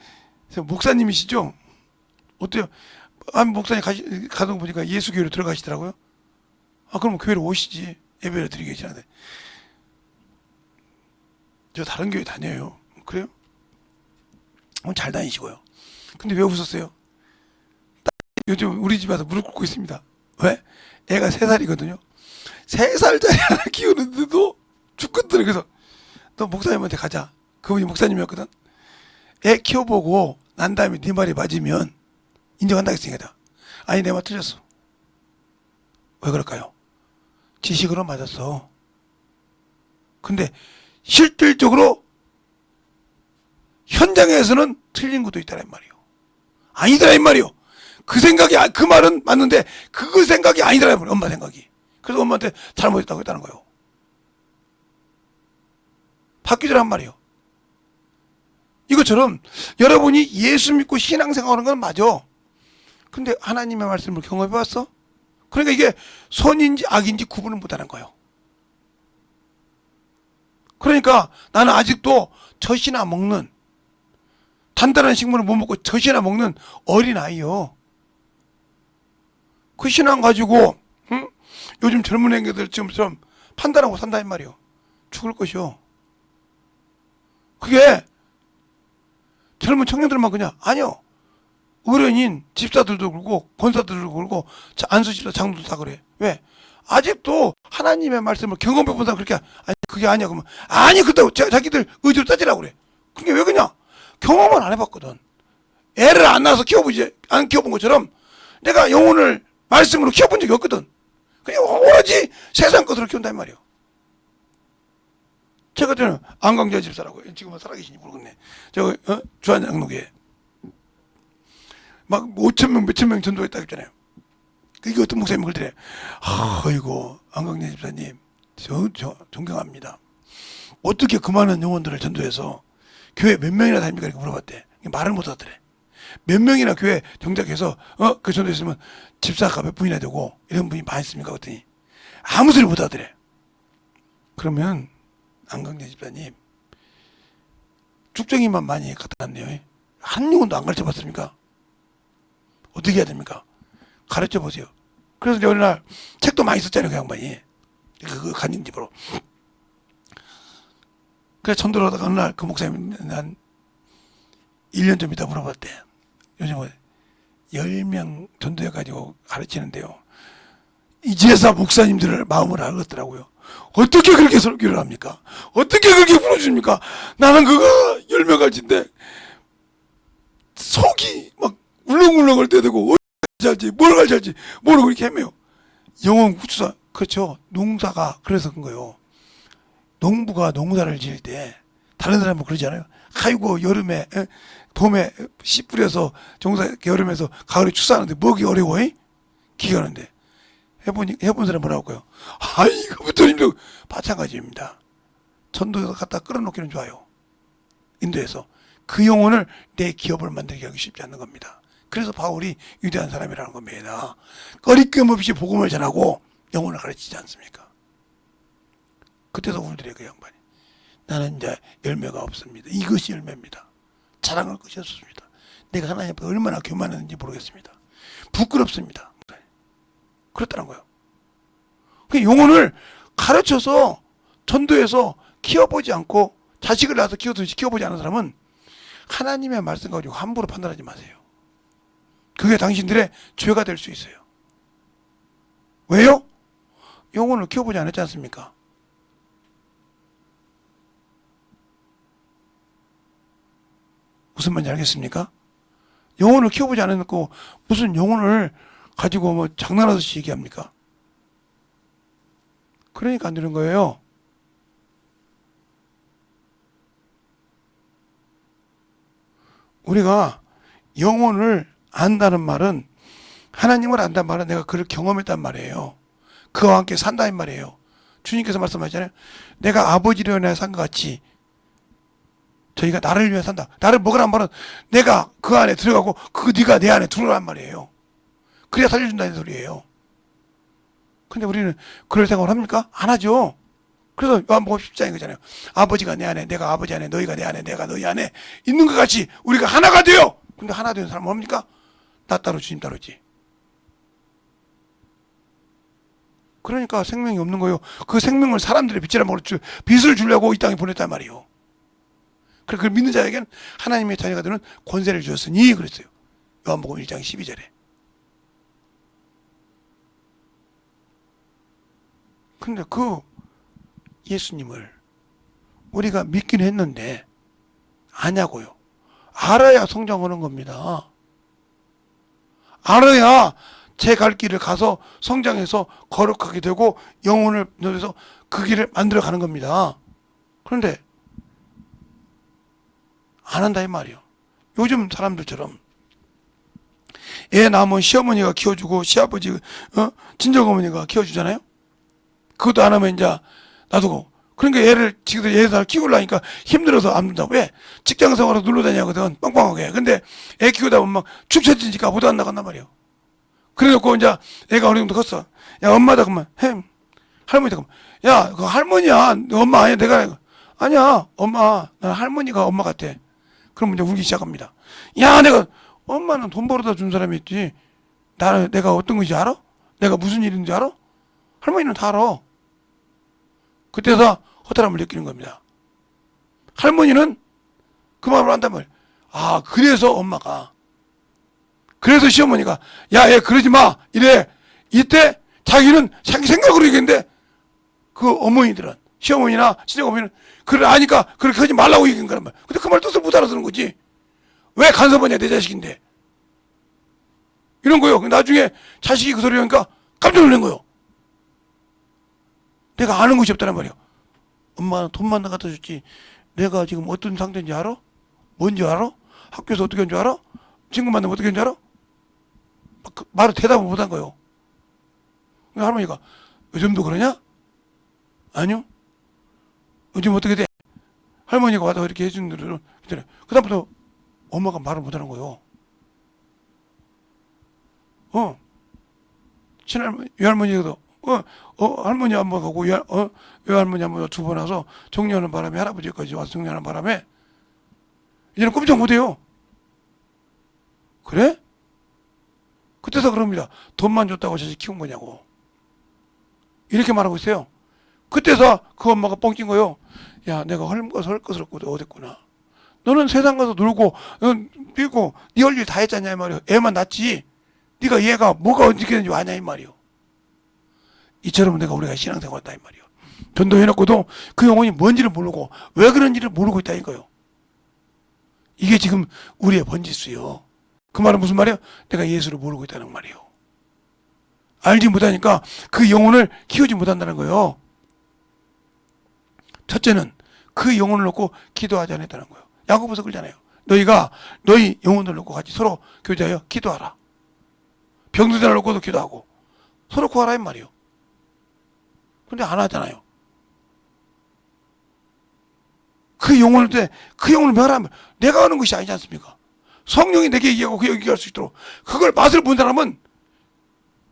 목사님이시죠? 어때요? 한 목사님 가던 거 보니까 예수교회로 들어가시더라고요. 아 그럼 교회로 오시지. 예배를 드리기 계시는데 저 다른 교회 다녀요. 그래요? 잘 다니시고요. 근데 왜 웃었어요? 요즘 우리 집에 와서 무릎 꿇고 있습니다. 왜? 애가 3살이거든요. 3살짜리 하나 키우는데도 죽겠더래. 그래서 너 목사님한테 가자. 그분이 목사님이었거든. 애 키워보고 난 다음에 네 말이 맞으면 인정한다 했으니까. 아니 내 말 틀렸어. 왜 그럴까요? 지식으로 맞았어. 근데 실질적으로 현장에서는 틀린 것도 있다란 말이요. 아니더란 말이요. 그 생각이 그 말은 맞는데 그 생각이 아니더란 말이요. 엄마 생각이. 그래서 엄마한테 잘못했다고 했다는 거예요. 바뀌더란 말이요. 이것처럼 여러분이 예수 믿고 신앙생활하는 건 맞아. 근데 하나님의 말씀을 경험해 봤어? 그러니까 이게 선인지 악인지 구분을 못하는 거예요. 그러니까 나는 아직도 젖이나 먹는 단단한 식물을 못 먹고 젖이나 먹는 어린아이요. 그 신앙 가지고 요즘 젊은 애들처럼 판단하고 산다 이 말이요. 죽을 것이요. 그게 젊은 청년들만 그냥 아니요. 어른인 집사들도 그러고 권사들도 그러고 안수 집사 장로도 다 그래. 왜? 아직도 하나님의 말씀을 경험해 본 사람 그렇게 아니 그게 아니야 그러면 아니 그렇다고 자기들 의지로 따지라고 그래. 그게 왜 그냥 경험을 안 해봤거든. 애를 안 낳아서 키워보지 안 키워본 것처럼 내가 영혼을 말씀으로 키워본 적이 없거든. 그냥 오로지 세상 것으로 키운단 말이에요. 제가 때는 안광재 집사라고 지금은 살아계시니 모르겠네. 저 주한장로교에 막 5,000명 몇천 명 전도했다고 했잖아요. 이게 어떤 목사님이 그러더래. 아이고 안광재 집사님 저 존경합니다. 어떻게 그 많은 영혼들을 전도해서 교회 몇 명이나 다닙니까? 이렇게 물어봤대. 말을 못 하더래. 몇 명이나 교회 정작해서 그 전도했으면 집사가 몇 분이나 되고 이런 분이 많이 있습니까? 그랬더니 아무 소리 못 하더래. 그러면 안광재 집사님 쭉정이만 많이 갖다 놨네요. 한 영혼도 안 가르쳐 봤습니까? 어떻게 해야 됩니까? 가르쳐 보세요. 그래서 어느 날 책도 많이 썼잖아요. 그 양반이 그 간증 집으로. 그래서 전도를 하다가 어느 날 그 목사님 한 1년 좀 있다 물어봤대. 요즘 10명 전도해가지고 가르치는데요. 이제사 목사님들을 마음을 알겠더라고요. 어떻게 그렇게 설교를 합니까? 어떻게 그렇게 풀어줍니까? 나는 그거 10명 가르친데 속이 막 울렁울렁할 때 되고 어떻게 할지 뭘 가르칠지 모르고 이렇게 헤매요. 영혼 구수사 그렇죠. 농사가 그래서 그런 거예요. 농부가 농사를 지을 때 다른 사람은 그러지 않아요. 아이고 여름에 봄에 씨 뿌려서 종사 여름에서 가을에 축사하는데 뭐기 어려워? 기가 하는데 해본 사람 뭐라고 해요? 이거부터 힘들고 마찬가지입니다. 전도에서 갖다 끌어놓기는 좋아요. 인도에서 그 영혼을 내 기업을 만들게 하기 쉽지 않는 겁니다. 그래서 바울이 위대한 사람이라는 겁니다. 꺼리낌 없이 복음을 전하고 영혼을 가르치지 않습니까? 그때도 울더래 그 양반이. 나는 이제 열매가 없습니다. 이것이 열매입니다. 자랑할 것이 없습니다. 내가 하나님 앞에 얼마나 교만했는지 모르겠습니다. 부끄럽습니다. 그렇다는 거예요. 그 영혼을 가르쳐서 전도해서 키워보지 않고 자식을 낳아서 키워보지 않은 사람은 하나님의 말씀 가지고 함부로 판단하지 마세요. 그게 당신들의 죄가 될 수 있어요. 왜요? 영혼을 키워보지 않았지 않습니까? 무슨 말인지 알겠습니까? 영혼을 키워보지 않았고 무슨 영혼을 가지고 뭐 장난하듯이 얘기합니까? 그러니까 안 되는 거예요. 우리가 영혼을 안다는 말은 하나님을 안다는 말은 내가 그를 경험했단 말이에요. 그와 함께 산다는 말이에요. 주님께서 말씀하셨잖아요. 내가 아버지를 위하여 산 것 같이 저희가 나를 위해 산다. 나를 먹으란 말은 내가 그 안에 들어가고 네가 내 안에 들어오란 말이에요. 그래야 살려준다는 소리예요. 근데 우리는 그럴 생각을 합니까? 안 하죠. 그래서 요한복음 10장인 거잖아요. 아버지가 내 안에, 내가 아버지 안에, 너희가 내 안에, 내가 너희 안에 있는 것 같이 우리가 하나가 돼요. 근데 하나 되는 사람은 뭡니까? 나 따로 주님 따로지. 그러니까 생명이 없는 거예요. 그 생명을 사람들의 빛이라 먹을 빛을 주려고 이 땅에 보냈단 말이에요. 그걸 믿는 자에게는 하나님의 자녀가 되는 권세를 주었으니 그랬어요. 요한복음 1장 12절에. 근데 그 예수님을 우리가 믿긴 했는데 아냐고요. 알아야 성장하는 겁니다. 알아야 제 갈 길을 가서 성장해서 거룩하게 되고 영혼을 넣어서 그 길을 만들어 가는 겁니다. 그런데 안 한다 이 말이에요. 요즘 사람들처럼 애 낳으면 시어머니가 키워주고 시아버지 친정어머니가 키워주잖아요. 그것도 안 하면 이제 놔두고. 그러니까 애를 지금도 얘를 키우려니까 힘들어서 안 둔다고. 왜? 직장 생활로 놀러 다니거든 빵빵하게. 근데 애 키우다 보면 막 축 처지니까 못 안 나간단 말이에요. 그래놓고 이제 애가 어느 정도 컸어. 야 엄마다 그러면 할머니다 그러면 야 그 할머니야 너 엄마 아니야. 내가 아니야 엄마 난 할머니가 엄마 같아. 그럼 이제 울기 시작합니다. 야 내가 엄마는 돈 벌어다 준 사람이 있지. 내가 어떤 건지 알아? 내가 무슨 일인지 알아? 할머니는 다 알아. 그때서 허탈함을 느끼는 겁니다. 할머니는 그 마음을 안단 말이에요. 아, 그래서 엄마가, 그래서 시어머니가, 야, 얘 그러지 마! 이래. 이때 자기는 자기 생각으로 얘기했는데, 그 어머니들은, 시어머니나 친정어머니는, 그걸 아니까 그렇게 하지 말라고 얘기한 거란 말이야. 근데 그 말 뜻을 못 알아듣는 거지. 왜 간섭하냐, 내 자식인데. 이런 거요. 나중에 자식이 그 소리 하니까 깜짝 놀란 거요. 내가 아는 것이 없다는 말이야. 엄마는 돈만 갖다 줬지. 내가 지금 어떤 상태인지 알아? 뭔지 알아? 학교에서 어떻게 한 줄 알아? 친구 만나면 어떻게 한 줄 알아? 말을 대답을 못 한 거요. 할머니가 요즘도 그러냐? 아니요. 요즘 어떻게 돼? 할머니가 와서 이렇게 해주는 대로 그다음부터 엄마가 말을 못 하는 거요. 친할머니, 외할머니도 할머니 한 번 가고 외할머니 한 번 두 번 와서 정리하는 바람에 할아버지까지 와서 정리하는 바람에 이제는 꼼짝 못해요. 그래? 그때서 그럽니다. 돈만 줬다고 자식 키운 거냐고. 이렇게 말하고 있어요. 그때서 그 엄마가 뻥찐 거요. 야, 내가 헐것을 어딨구나. 너는 세상 가서 놀고, 비고, 네 할 일 다 했잖냐, 이 말이요. 애만 낳지. 네가 얘가 뭐가 어떻게 되는지 아냐, 이 말이요. 이처럼 우리가 신앙생활 했다, 이 말이요. 전도해놓고도 그 영혼이 뭔지를 모르고, 왜 그런지를 모르고 있다, 이거요. 이게 지금 우리의 번지수요. 그 말은 무슨 말이에요? 내가 예수를 모르고 있다는 말이에요. 알지 못하니까 그 영혼을 키우지 못한다는 거예요. 첫째는 그 영혼을 놓고 기도하지 않았다는 거예요. 야고보서 그러잖아요. 너희 영혼을 놓고 같이 서로 교제하여 기도하라. 병든 자를 놓고도 기도하고 서로 구하라 이 말이에요. 근데 안 하잖아요. 그 영혼을 멸하면 내가 하는 것이 아니지 않습니까? 성령이 내게 얘기하고 그 얘기할 수 있도록 그걸 맛을 본 사람은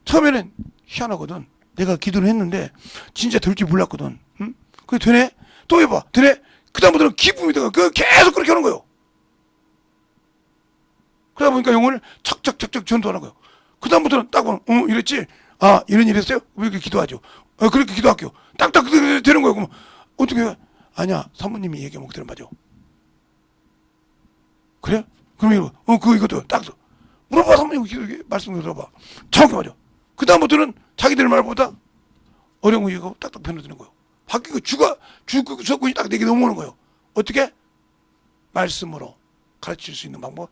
처음에는 희한하거든. 내가 기도를 했는데 진짜 될 줄 몰랐거든. 응? 그게 되네? 또 해봐. 되네? 그 다음부터는 기쁨이 되고 계속 그렇게 하는 거예요. 그러다 보니까 영혼을 척척척척 전도하는 거예요. 그 다음부터는 딱 보면 이랬지? 아, 이런 일 했어요? 왜 이렇게 기도하죠? 그렇게 기도할게요. 딱딱 되는 거예요. 그러면 어떻게 아니야, 사모님이 얘기하면 그대로 맞아. 그래? 그러면 이것도 딱 물어봐. 사모님 말씀 들어봐. 정확히 맞아. 그 다음부터는 자기들 말보다 어려운 거 얘기하고 딱딱 변호되는 거예요. 바뀌고 주권이 딱 내게 넘어오는 거예요. 어떻게? 말씀으로 가르칠 수 있는 방법.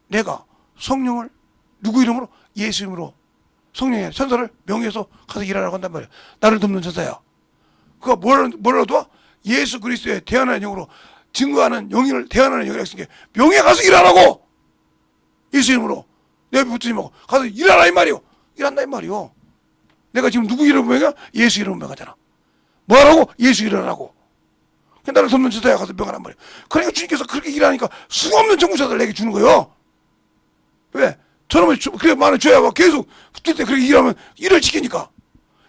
내가 성령을 누구 이름으로? 예수 이름으로 성령의 천사를 명예해서 가서 일하라고 한단 말이야. 나를 돕는 천사야. 그가 뭐라도 도와? 예수 그리스도의 대안하는 영으로 증거하는 영을 대안하는 영이라고 했으니까 명예 가서 일하라고. 예수 이름으로 내 붙들지 말고 가서 일하라 이 말이요. 일한다 이 말이요. 내가 지금 누구 이름으로 명하냐? 예수 이름으로 명하잖아. 뭐하라고? 예수 일하라고. 나를 돕는 천사야 가서 명하란 말이야. 그러니까 주님께서 그렇게 일하니까 수없는 정부자들 내게 주는 거예요. 왜? 저놈을 그래 많은 줘야 계속 붙을 때 그렇게 일하면 일을 시키니까.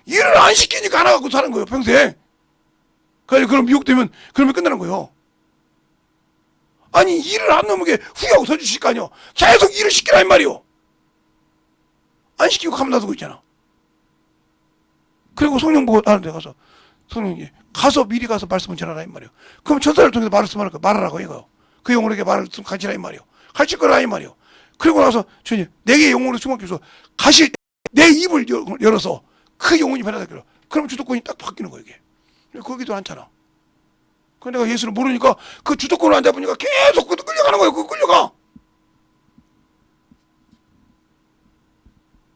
일을 안 시키니까 안 하고 사는 거예요 평생. 그래서 그럼 미혹되면 그러면 끝나는 거예요. 아니 일을 안 넘게 후회하고 서주실 거 아니요. 계속 일을 시키라 이 말이요. 안 시키고 가만 놔두고 있잖아. 그리고 성령 보고 나는 데 가서 성령이 가서 미리 가서 말씀을 전하라 이 말이요. 그럼 천사를 통해서 말하라고 이거. 그 영혼에게 말을 좀 가르치라 이 말이요. 가르칠 거라 이 말이요. 그리고 나서 주님 내게 영혼을 충만해서 가실 때 내 입을 열어서 그 영혼이 변화되기로. 그럼 주도권이 딱 바뀌는 거예요 이게. 거기도 않잖아. 근데 내가 예수를 모르니까 그 주도권을 안 잡으니까 계속 끌려가는 거예요. 끌려가.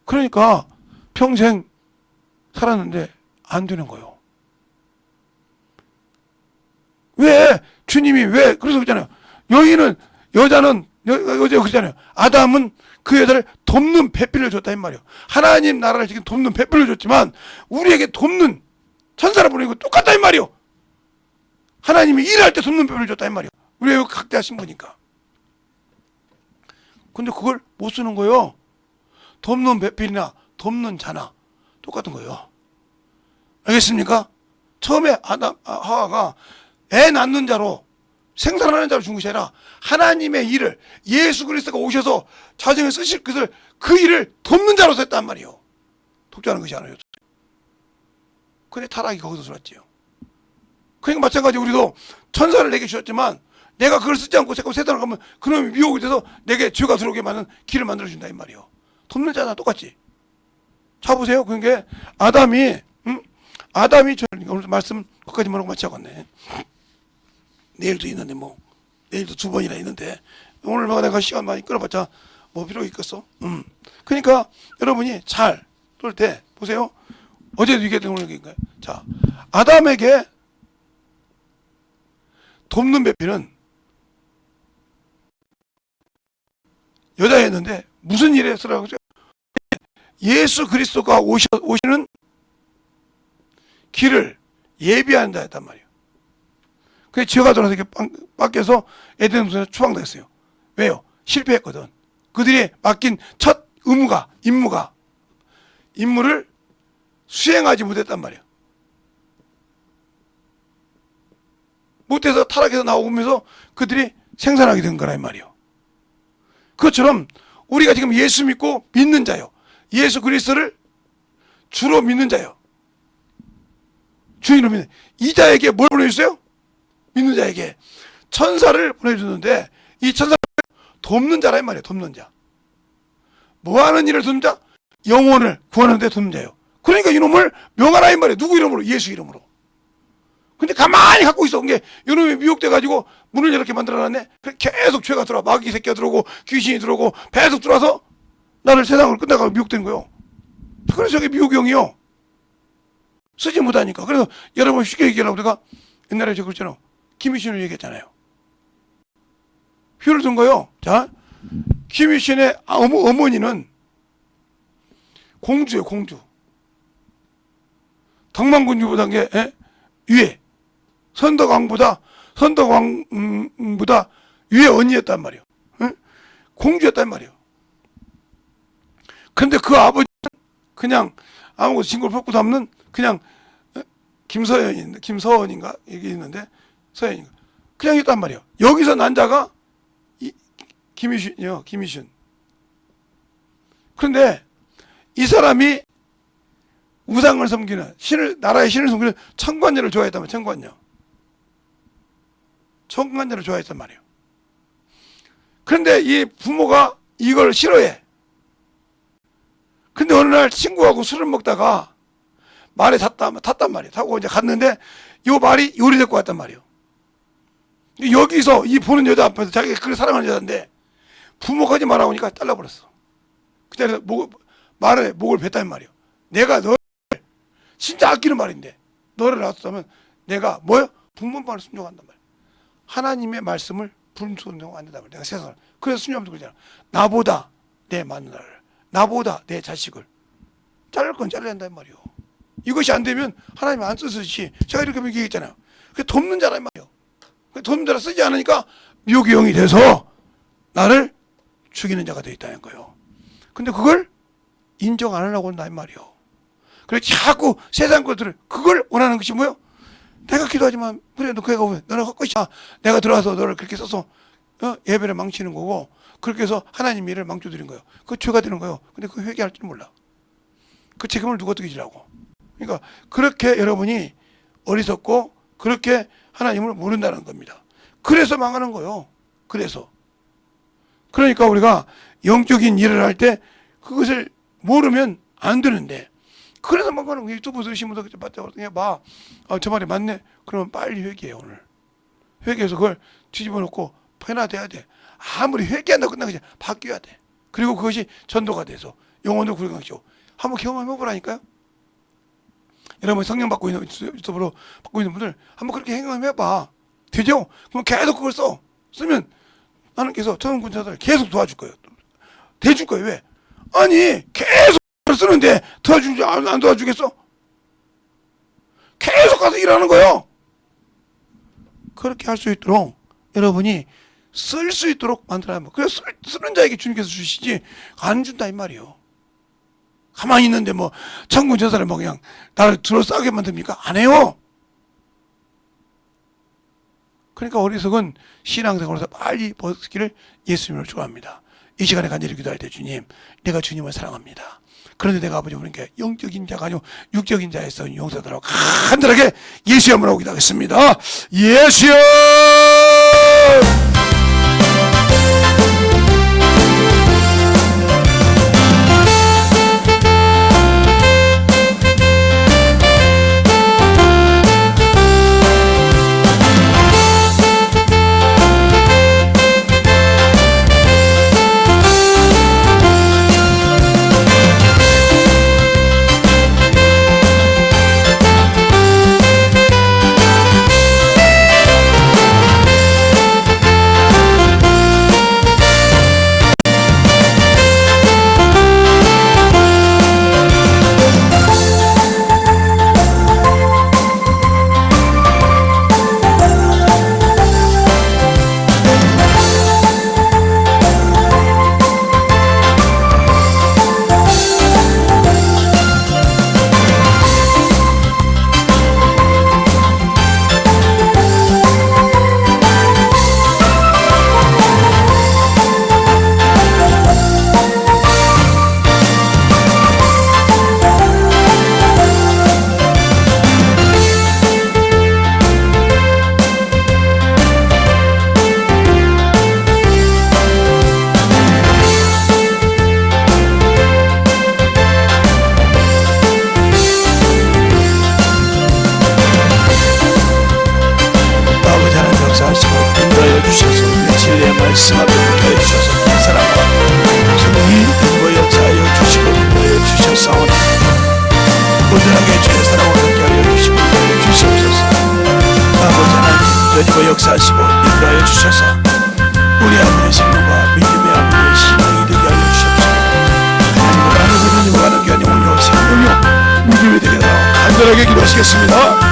그러니까 평생 살았는데 안 되는 거예요. 왜? 주님이 왜? 그래서 그러잖아요. 여자는 그러잖아요. 아담은 그 여자를 돕는 배필을 줬다 이 말이에요. 하나님 나라를 지금 돕는 배필을 줬지만 우리에게 돕는 천사를 보내고 똑같다 이 말이에요. 하나님이 일할 때 돕는 배필을 줬다 이 말이에요. 우리에게 각대하신 거니까. 근데 그걸 못 쓰는 거예요. 돕는 배필이나 돕는 자나 똑같은 거예요. 알겠습니까? 처음에 하와가 애 낳는 자로 생산하는 자로 준 것이 아니라 하나님의 일을 예수 그리스도가 오셔서 자정에 쓰실 것을 그 일을 돕는 자로 썼단 말이에요. 독자하는 것이 아니에요. 근데 타락이 거기서 들어왔지요. 그러니까 마찬가지 우리도 천사를 내게 주셨지만 내가 그걸 쓰지 않고 자꾸 세상을 가면 그놈이 미혹이 돼서 내게 죄가 들어오게 만든 길을 만들어준다 이 말이요. 돕는 자나 똑같지. 자 보세요. 그게 아담이 오늘 말씀 거기까지만 하고 마치겠네. 내일도 있는데 뭐 내일도 2번이나 있는데 오늘 내가 시간 많이 끌어봤자 뭐 필요가 있겠어. 그러니까 여러분이 잘 볼 때 보세요. 어제도 얘기했던 거니까 자 아담에게 돕는 배필은 여자였는데 무슨 일에 쓰라고 하죠? 예수 그리스도가 오시는 길을 예비한다 했단 말이에요. 그래서 지어가 돌아서 이렇게 밖에서 에덴 동산에 추방됐어요. 왜요? 실패했거든. 그들이 맡긴 첫 임무를 수행하지 못했단 말이에요. 못해서 타락해서 나오면서 그들이 생산하게 된 거라 이 말이에요. 그것처럼 우리가 지금 예수 믿고 믿는 자요. 예수 그리스도를 주로 믿는 자요. 주인으로 믿는 이 자에게 뭘 보내주세요? 믿는 자에게 천사를 보내주는데 이 천사를 돕는 자라 이 말이에요. 돕는 자. 뭐하는 일을 돕는 자? 영혼을 구하는 데 돕는 자요. 그러니까 이놈을 명하라 이 말이에요. 누구 이름으로? 예수 이름으로. 근데 가만히 갖고 있어. 그게 이놈이 미혹돼가지고 문을 이렇게 만들어놨네. 계속 죄가 들어와. 마귀 새끼가 들어오고 귀신이 들어오고 계속 들어와서 나를 세상을 끝나가고 미혹된 거요. 그래서 저게 미혹의 영이요. 쓰지 못하니까. 그래서 여러분 쉽게 얘기하려고 내가 옛날에 저 그랬잖아요. 김유신을 얘기했잖아요. 휘를 든 거요. 자, 김유신의 어머니는 공주예요. 공주. 덕망군주보다 위에 선덕왕보다 위에 언니였단 말이에요. 응? 공주였단 말이에요. 그런데 그 아버지는 그냥 아무것도 진골 뽑고 담는 그냥 김서원인가 이게 있는데 서연인가 그냥 있단 말이에요. 여기서 난 자가 김유신이요. 김유신. 그런데 이 사람이 우상을 섬기는 나라의 신을 섬기는 청관녀를 좋아했단 말이에요. 청관녀를 좋아했단 말이에요. 그런데 이 부모가 이걸 싫어해. 근데 어느 날 친구하고 술을 먹다가 말에 탔단 말이에요. 타고 이제 갔는데 이 말이 요리될 것 같단 말이에요. 여기서 이 보는 여자 앞에서 자기가 그걸 사랑하는 여자인데 부모까지 말하고니까 잘라버렸어. 그 자리에서 말에 목을 뱉단 말이에요. 내가 너를 진짜 아끼는 말인데 너를 놔뒀다면 내가 뭐요? 부모만을 순종한단 말이에요. 하나님의 말씀을 불순종 안 된단 말이에요. 내가 세상을. 그래서 순종하면서 그러잖아. 나보다 내 마누라를, 나보다 내 자식을 자를 건 잘라야 한단 말이에요. 이것이 안 되면 하나님 안 쓰듯이 제가 이렇게 얘기했잖아요. 그게 돕는 자란 말이에요. 돕는 자라 쓰지 않으니까 미혹의 영이 돼서 나를 죽이는 자가 되어 있다는 거예요. 근데 그걸 인정 안 하려고 한단 말이에요. 그래서 자꾸 세상 것들을 그걸 원하는 것이 뭐예요? 내가 기도하지만 그래 너 그애가 왜 너는 헛것이야. 내가 들어와서 너를 그렇게 써서 예배를 망치는 거고 그렇게 해서 하나님 일을 망쳐드린 거예요. 그 죄가 되는 거예요. 근데 그 회개할 줄 몰라. 그 책임을 누가 어떻게 지라고. 그러니까 그렇게 여러분이 어리석고 그렇게 하나님을 모른다는 겁니다. 그래서 망하는 거예요. 그래서. 그러니까 우리가 영적인 일을 할 때 그것을 모르면 안 되는데 그래서 망하는 거예요. 유튜브 들으신 분들 봐. 저 말이 맞네. 그러면 빨리 회개해 오늘. 회개해서 그걸 뒤집어 놓고 변화돼야 돼. 아무리 회개한다고 끝나지 바뀌어야 돼. 그리고 그것이 전도가 돼서 영혼도 구원하시고 한번 경험해 보라니까요. 여러분 성령 받고 있는 유튜브로 받고 있는 분들 한번 그렇게 행동해 봐. 되죠? 그럼 계속 그걸 쓰면 하나님께서 천군자들 계속 도와줄 거예요. 대줄 거예요. 왜? 아니 계속 쓰는데 도와주지 안 도와주겠어? 계속 가서 일하는 거예요. 그렇게 할 수 있도록 여러분이 쓸 수 있도록 만들어야 합니다. 그래서 쓰는 자에게 주님께서 주시지 안 준다 이 말이에요. 가만히 있는데 뭐 천군천사를 뭐 그냥 나를 둘러싸게 만듭니까? 안 해요. 그러니까 어리석은 신앙생활에서 빨리 벗기를 예수님을 축원합니다. 이 시간에 간절히 기도할 때 주님, 내가 주님을 사랑합니다. 그런데 내가 아버지 그러니까 영적인 자가 아니고 육적인 자에서 용서하도록 간절하게 예수의 이름으로 기도하겠습니다. 예수여! 말씀 앞에 붙여 주셔서 사랑과 성령이 인보여 자여 주시고 인도하여 주셨사오니 온전하게 주의 사랑을 함께 하여 주시고 인도하여 주시옵소서. 아버지 하나님 여지고 역사하시고 인도하여 주셔서 우리 아버지의 생명과 믿음의 아버지의 신앙이 되게 하여 주시옵소서. 하나님을 아는 믿음으로 가는 게 아니오며 생명력 믿음이 되게 하라 간절하게 기도하시겠습니다.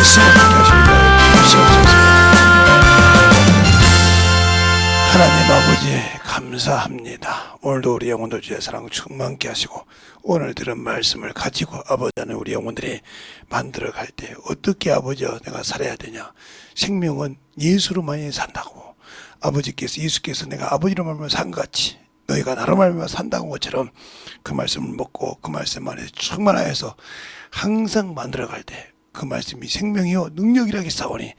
말씀을 하십니다. 주시옵소서. 하나님 아버지 감사합니다. 오늘도 우리 영혼들 주의 사랑 충만케 하시고 오늘 들은 말씀을 가지고 아버지 안에 우리 영혼들이 만들어갈 때 어떻게 아버지여 내가 살아야 되냐. 생명은 예수로만이 산다고 아버지께서 예수께서 내가 아버지로 말하며 산같이 너희가 나로 말하며 산다는 것처럼 그 말씀을 먹고 그 말씀 안에 충만하여서 항상 만들어갈 때 그 말씀이 생명이요 능력이라기 싸우니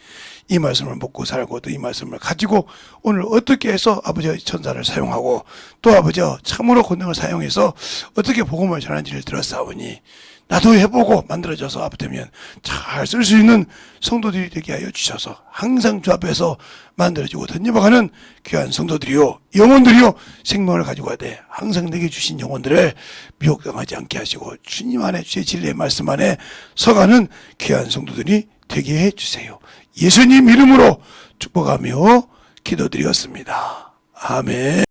이 말씀을 먹고 살고 또 이 말씀을 가지고 오늘 어떻게 해서 아버지의 천사를 사용하고 또 아버지의 참으로 권능을 사용해서 어떻게 복음을 전하는지를 들었사오니 나도 해보고 만들어져서 앞되면 잘 쓸 수 있는 성도들이 되게 하여 주셔서 항상 주 앞에서 만들어지고 던져박하는 귀한 성도들이요 영혼들이요 생명을 가지고 가되 항상 내게 주신 영혼들을 미혹당하지 않게 하시고 주님 안에 주의 진리의 말씀 안에 서가는 귀한 성도들이 되게 해주세요. 예수님 이름으로 축복하며 기도드렸습니다. 아멘.